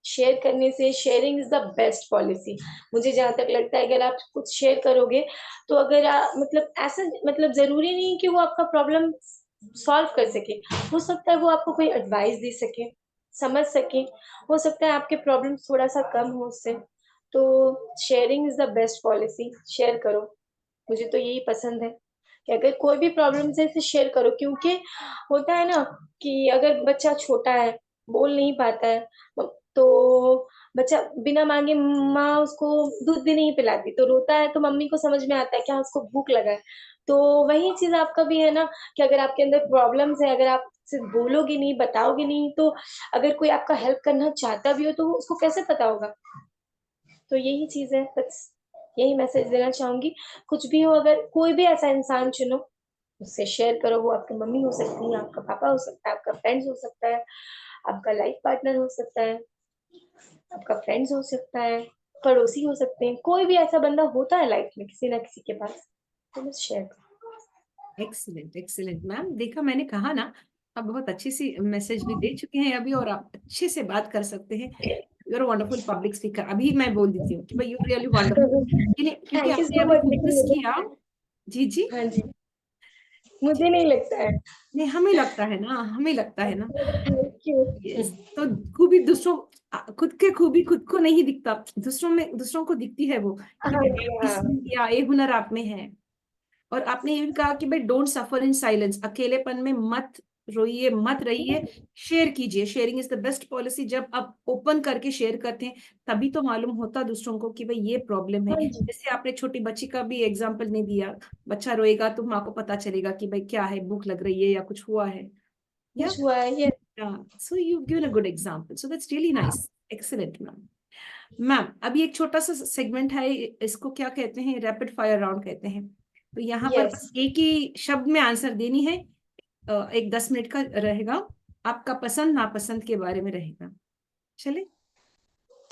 शेयर करने से, sharing is the best policy. मुझे जहां तक लगता है अगर आप कुछ शेयर करोगे, तो अगर मतलब ऐसा मतलब जरूरी नहीं कि वो आपका प्रॉब्लम सॉल्व कर सके, हो सकता है वो आपको कोई एडवाइस दे सके, समझ सके, हो सकता है आपके प्रॉब्लम थोड़ा सा कम हो उससे। तो sharing is the best policy, share करो। मुझे तो यही पसंद है कि अगर कोई भी प्रॉब्लम है इसे शेयर करो, क्योंकि होता है ना कि अगर बच्चा छोटा है, बोल नहीं पाता है, तो बच्चा बिना मांगे माँ उसको दूध भी नहीं पिलाती तो रोता है, तो मम्मी को समझ में आता है क्या उसको भूख लगा है। तो वही चीज आपका भी है ना, कि अगर आपके अंदर प्रॉब्लम्स है, अगर आप सिर्फ बोलोगे नहीं, बताओगे नहीं, तो अगर कोई आपका हेल्प करना चाहता भी हो तो वो उसको कैसे पता होगा। तो यही चीज है बस, यही मैसेज देना चाहूंगी। कुछ भी हो, अगर कोई भी ऐसा इंसान चुनो, उससे शेयर करो। वो आपकी मम्मी हो सकती है, आपका पापा हो सकता है, आपका फ्रेंड्स हो सकता है, आपका लाइफ पार्टनर हो सकता है, आपका फ्रेंड्स हो सकता है, पड़ोसी हो सकते हैं, कोई भी ऐसा बंदा होता है लाइफ में किसी ना किसी के पास, तो बस शेयर करो। एक्सीलेंट, एक्सीलेंट मैम, देखा मैंने कहा ना, आप बहुत अच्छी सी मैसेज भी दे चुके हैं अभी, और आप अच्छे से बात कर सकते हैं। You're wonderful public speaker. अभी मैं बोल देती हूँ कि भाई यू रियली वंडरफुल, क्योंकि थैंक यू आपने सो अभी मच, लेकिन फोकस मुझे, किया। जी जी। हाँ जी, मुझे नहीं लगता है नहीं, हमें लगता है ना, हमें लगता है ना। Yes. तो खूबी दूसरों, खुद के खूबी खुद को नहीं दिखता, दूसरों को दिखती है वो कि हाँ भाई जी, आप हाँ या ये हुनर आप में है। और आपने ये भी कहा कि भाई डोंट सफर इन साइलेंस, अकेलेपन में मत रोइए, मत रहिए, शेयर कीजिए। Sharing is the best policy. जब आप ओपन करके शेयर करते हैं तभी तो मालूम होता दूसरों को कि भाई ये प्रॉब्लम है। हाँ जी। जैसे आपने छोटी बच्ची का भी एग्जांपल नहीं दिया, बच्चा रोएगा तो माँ को पता चलेगा कि भाई क्या है, भूख लग रही है या कुछ हुआ है। या कुछ हुआ है ये। so you've given a good example, so that's really nice. Excellent, ma'am. Ma'am अभी एक छोटा सा सेगमेंट है, इसको क्या कहते हैं, रैपिड फायर राउंड कहते हैं। तो यहाँ पर यस बस एक ही शब्द में आंसर देनी है। एक 10 मिनट का रहेगा, आपका पसंद नापसंद के बारे में रहेगा। चले?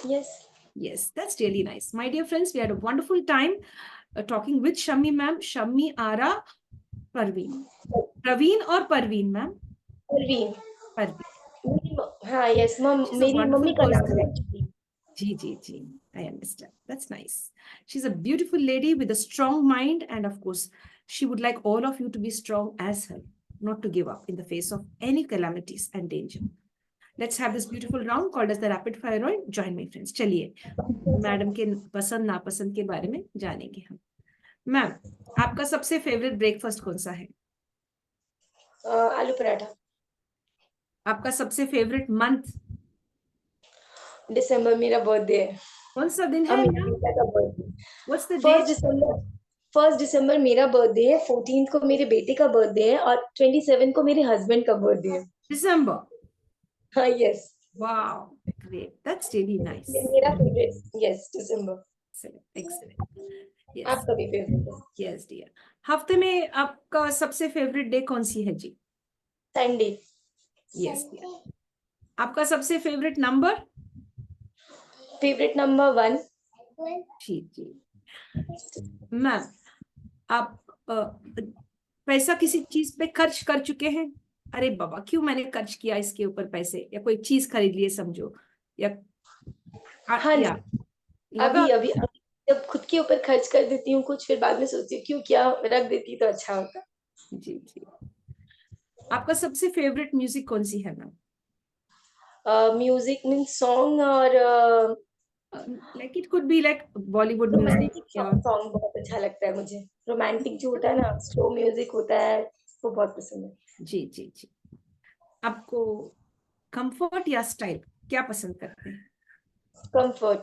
Yes Yes, that's really nice. My dear friends, we had a wonderful time talking with Shammi ma'am, Shammi Ara Parveen. Praveen or Parveen ma'am? Parveen. Parveen. हाँ यस She's a मेरी wonderful मम्मी का नाम है person. Actually. G. I understand. That's nice. She's a beautiful lady with a strong mind, and of course, she would like all of you to be strong as her, not to give up in the face of any calamities and danger. Let's have this beautiful round called as the rapid fire round. Join my friends. चलिए, madam के पसंद नापसंद के बारे में जानेंगे हम। Ma'am, आपका सबसे फेवरेट ब्रेकफास्ट कौन सा है? आलू पराठा। आपका सबसे फेवरेट मंथ दिसंबर मेरा बर्थडे है। कौन सा दिन अब है मेरे मैम? बेटा का birthday. What's the first date? दिसंबर 1 दिसंबर मेरा बर्थडे है, 14 को मेरे बेटे का बर्थडे है और 27 को मेरे हस्बैंड का बर्थडे है। December. हाँ yes Wow, great. That's really nice. मेरा फेवरेट यस दिसंबर। Excellent, excellent. Yes, आपका भी फेवरेट है? yes, dear. हफ्ते में आपका सबसे फेवरेट डे कौन सी है जी? संडे। Yes, dear. आपका सबसे फेवरेट नंबर? Favourite number 1। जी। मैम, आप पैसा किसी चीज पे खर्च कर चुके हैं? अरे बाबा, क्यों मैंने खर्च किया इसके ऊपर पैसे, या कोई चीज खरीद लिए समझो, या हाँ जी। या लगा? अभी जब खुद के ऊपर खर्च कर देती हूँ कुछ, फिर बाद में सोचती हूँ क्यों किया, रख देती तो अच्छा होता। जी। आपका सबसे फेवरेट म्यूजिक कौन सी है मैम? म्यूजिक मीन्स सॉन्ग और like it could be like Bollywood music romantic या सॉन्ग बहुत अच्छा लगता है मुझे। रोमांटिक जो होता है ना, स्लो म्यूजिक होता है, वो बहुत पसंद है। जी। आपको कंफर्ट या स्टाइल क्या पसंद करते हैं? कंफर्ट।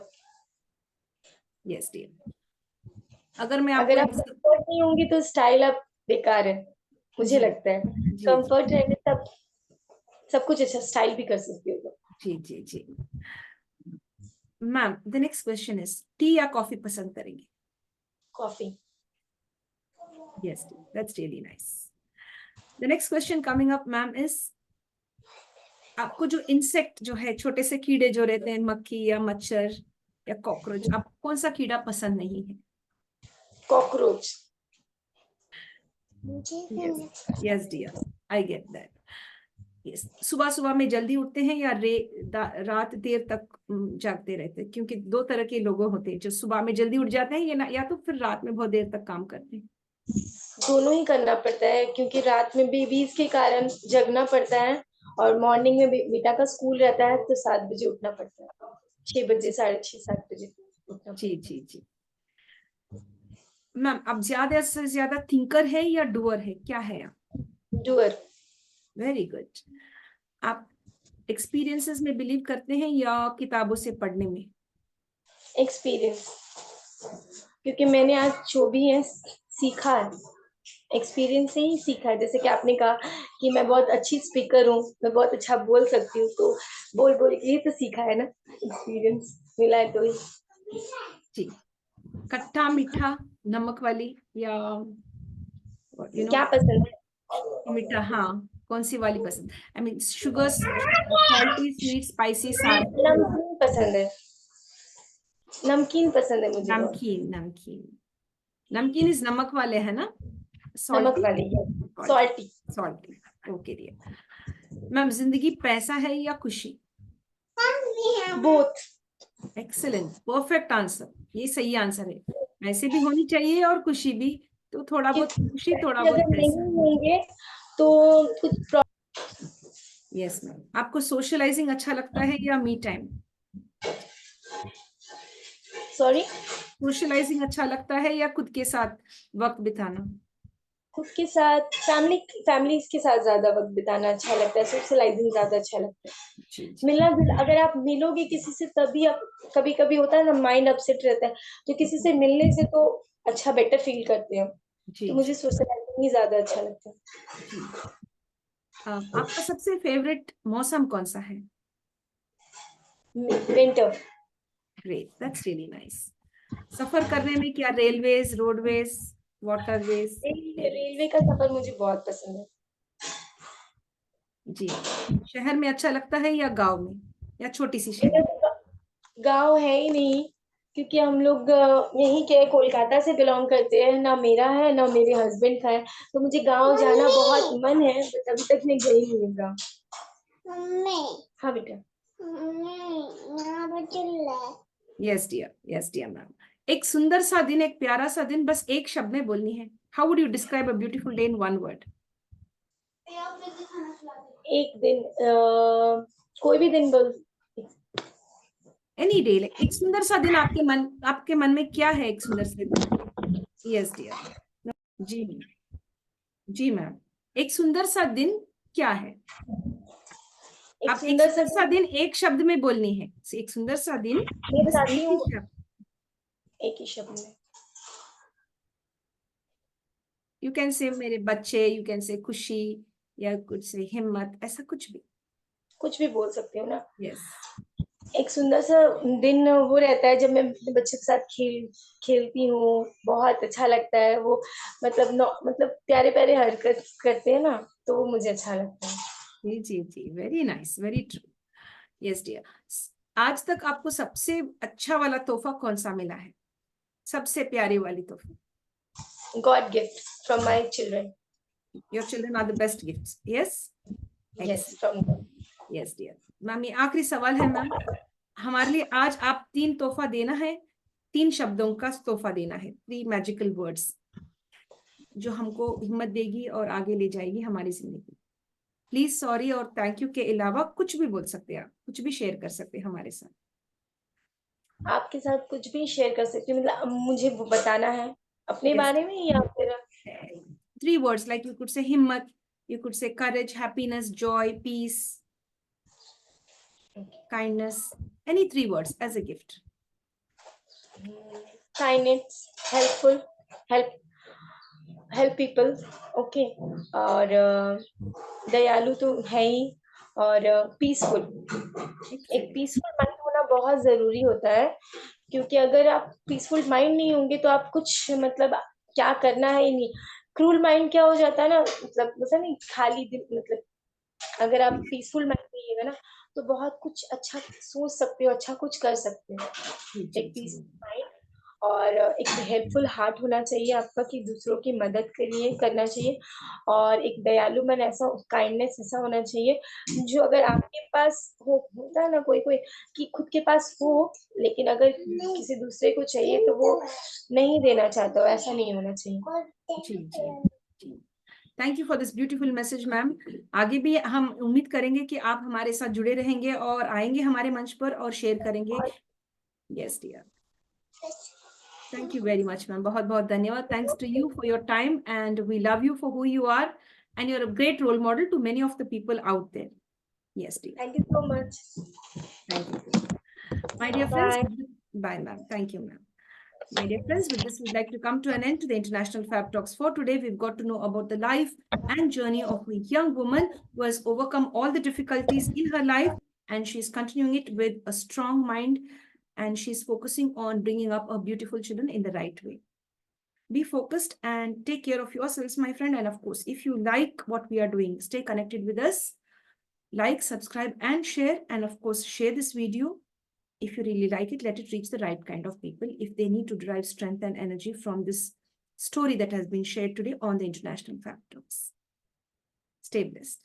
Yes dear. अगर मैं आपको अगर आप कंफर्ट नहीं होंगे तो स्टाइल आप बेकार है, मुझे जी लगता है। जी कंफर्ट रहेंगे तब सब कुछ अच्छा, स्टाइल भी कर सकते हो। जी। Ma'am, the next question is tea या कॉफी पसंद करेंगे? Coffee. Yes, that's really nice. The next question coming up ma'am is, आपको जो इंसेक्ट जो है, छोटे से कीड़े जो रहते हैं, मक्खी या मच्छर या कॉकरोच, आपको कौन सा कीड़ा पसंद नहीं है? Cockroach. Yes dear, I get that. Yes, सुबह सुबह में जल्दी उठते हैं या रात देर तक जागते रहते हैं? क्योंकि दो तरह के लोग होते हैं, जो सुबह में जल्दी उठ जाते हैं या तो फिर रात में बहुत देर तक काम करते हैं। दोनों ही करना पड़ता है क्योंकि रात में बेबीज के कारण जगना पड़ता है और मॉर्निंग में बेटा का स्कूल रहता है तो 7 बजे उठना पड़ता है। 6 बजे, 6:30, 7 बजे उठना पड़ता जी। मैम, आप ज्यादा से ज्यादा थिंकर है या डूअर है, क्या है आप? है। डूअर। Very good. आप एक्सपीरियंसेस में बिलीव करते हैं या किताबों से पढ़ने में? एक्सपीरियंस, क्योंकि मैंने आज जो भी है सीखा है, एक्सपीरियंस से ही सीखा है। जैसे कि आपने कहा कि मैं बहुत अच्छी स्पीकर हूँ, मैं बहुत अच्छा बोल सकती हूँ, तो बोल बोल के ही तो सीखा है ना, एक्सपीरियंस मिला है तो ही। जी। खट्टा मीठा नमक वाली या क्या पसंद है? मीठा, हाँ, कौन सी वाली पसंद? I mean sugar, salty, sweet, spicy, सार? नमकीन पसंद है, नमकीन पसंद है मुझे बहुत। नमकीन नमकीन इज नमक वाले है ना? नमक सॉल्टी? वाली है, salty. Salty, okay dear. Ma'am, जिंदगी पैसा है या खुशी? बोथ। एक्सेलेंट, परफेक्ट आंसर, ये सही आंसर है। पैसे भी होनी चाहिए और खुशी भी, तो थोड़ा बहुत खुशी, थोड़ा क्योंकि बहुत अगर नहीं पैसा। होंगे तो कुछ यस मैम, आपको सोशलाइजिंग अच्छा लगता है या मी टाइम? सॉरी, सोशलाइजिंग अच्छा लगता है या खुद के साथ वक्त बिताना? खुद के साथ फैमिलीज के साथ ज्यादा वक्त बिताना अच्छा लगता है, सोशलाइजिंग ज्यादा अच्छा लगता है। जी जी मिलना जुलना, अगर आप मिलोगे किसी से तभी आप, कभी कभी होता है ना माइंड अपसेट रहता है, तो किसी से मिलने से तो अच्छा बेटर फील करते हैं। जी तो जी मुझे सोशलाइजिंग ही ज्यादा अच्छा लगता है। जी। आपका सबसे फेवरेट मौसम कौन सा है? Winter. Great, that's really nice. सफर करने में क्या रेलवेज, रोडवेज, वाटरवेज? रेलवे का सफर मुझे बहुत पसंद है। जी। शहर में अच्छा लगता है या गांव में, या छोटी सी शहर? गांव है ही नहीं, क्योंकि हम लोग यहीं के कोलकाता से बिलोंग करते हैं, ना मेरा है ना मेरे हस्बैंड का है। तो मुझे गांव जाना बहुत मन है, बट अभी तक मैं गई नहीं हूँ गाँव। हाँ बेटा। Yes dear ma'am. एक सुंदर सा दिन, एक प्यारा सा दिन, बस एक शब्द में बोलनी है। How would you describe a beautiful day in one word? एक दिन, कोई भी दिन बोल। एनी डे, एक सुंदर सा दिन, आपके मन में क्या है एक सुंदर सा दिन? Yes dear. जी मैम, जी मैम, एक सुंदर सा दिन क्या है? एक आप एक सुंदर सा सुंदर सा दिन, दिन एक शब्द में बोलनी है। एक सुंदर सा दिन, मैं बस चाहती एक ही हूँ शब्द। एक ही शब्द में। यू कैन से मेरे बच्चे, यू कैन से खुशी, या कुछ से हिम्मत, ऐसा कुछ भी। कुछ भी बोल सकती हूँ ना। यस। एक सुंदर सा दिन वो रहता है जब मैं अपने बच्चे के साथ खेलती हूँ, बहुत अच्छा लगता है वो। मतलब प्यारे प्यारे हरकत करते हैं ना, तो वो मुझे अच्छा लगता है। जी जी जी, very nice, very true. Yes dear. आज तक आपको सबसे अच्छा वाला तोहफा कौन सा मिला है? सबसे प्यारी वाली तोहफा? God gift from my children. Your children are the best gifts, yes. Yes, excellent. From God. Yes dear ma'am, ये आखिरी सवाल है मैम। हमारे लिए आज आप 3 तोहफा देना है, 3 शब्दों का तोहफा देना है, 3 मैजिकल वर्ड्स जो हमको हिम्मत देगी और आगे ले जाएगी हमारी जिंदगी। प्लीज, सॉरी और थैंक यू के अलावा कुछ भी बोल सकते हैं आप, कुछ भी शेयर कर सकते हैं हमारे साथ। आपके साथ कुछ भी शेयर कर सकती हूँ, मतलब मुझे वो बताना है अपने यस। बारे में या फिर। 3 words like you could say himmat, you could say courage, happiness, joy, peace, kindness, any 3 words as a gift. Kindness, helpful, help help people, okay. और दयालु तो है ही, और पीसफुल। एक Excellent. पीसफुल माइंड होना बहुत जरूरी होता है, क्योंकि अगर आप पीसफुल माइंड नहीं होंगे तो आप कुछ, मतलब क्या करना है ही नहीं। क्रूल माइंड क्या हो जाता है ना, मतलब ऐसा नहीं, खाली दिल, मतलब अगर आप पीसफुल माइंड रहिएगा ना, तो बहुत कुछ अच्छा सोच सकते हो, अच्छा कुछ कर सकते हो। जी जी एक जी। पीसफुल माइंड, और एक हेल्पफुल हार्ट होना चाहिए आपका, कि दूसरों की मदद करना चाहिए। और एक दयालु मन, ऐसा काइंडनेस ऐसा होना चाहिए, जो अगर आपके पास होता है ना, कोई कोई कि खुद के पास हो, लेकिन अगर किसी दूसरे को चाहिए तो वो नहीं देना चाहता, ऐसा नहीं होना जी जी चाहिए। जी। Thank you for this beautiful message ma'am. आगे भी हम उम्मीद करेंगे कि आप हमारे साथ जुड़े रहेंगे और आएंगे हमारे मंच पर और शेयर करेंगे। Yes dear, thank you very much ma'am, बहुत बहुत धन्यवाद। Thanks to you for your time and we love you for who you are and you are a great role model to many of the people out there. Yes, dear. Thank you so much. Thank you, dear. My dear friends, bye. bye, ma'am. Thank you, ma'am. My dear friends, with this, we'd like to come to an end to the International Fab Talks for today. We've got to know about the life and journey of a young woman who has overcome all the difficulties in her life, and she's continuing it with a strong mind, and she's focusing on bringing up her beautiful children in the right way. Be focused and take care of yourselves, my friend. And of course, if you like what we are doing, stay connected with us. Like, subscribe, and share. And of course, share this video. If you really like it, let it reach the right kind of people if they need to derive strength and energy from this story that has been shared today on the International Fab Talks. Stay blessed.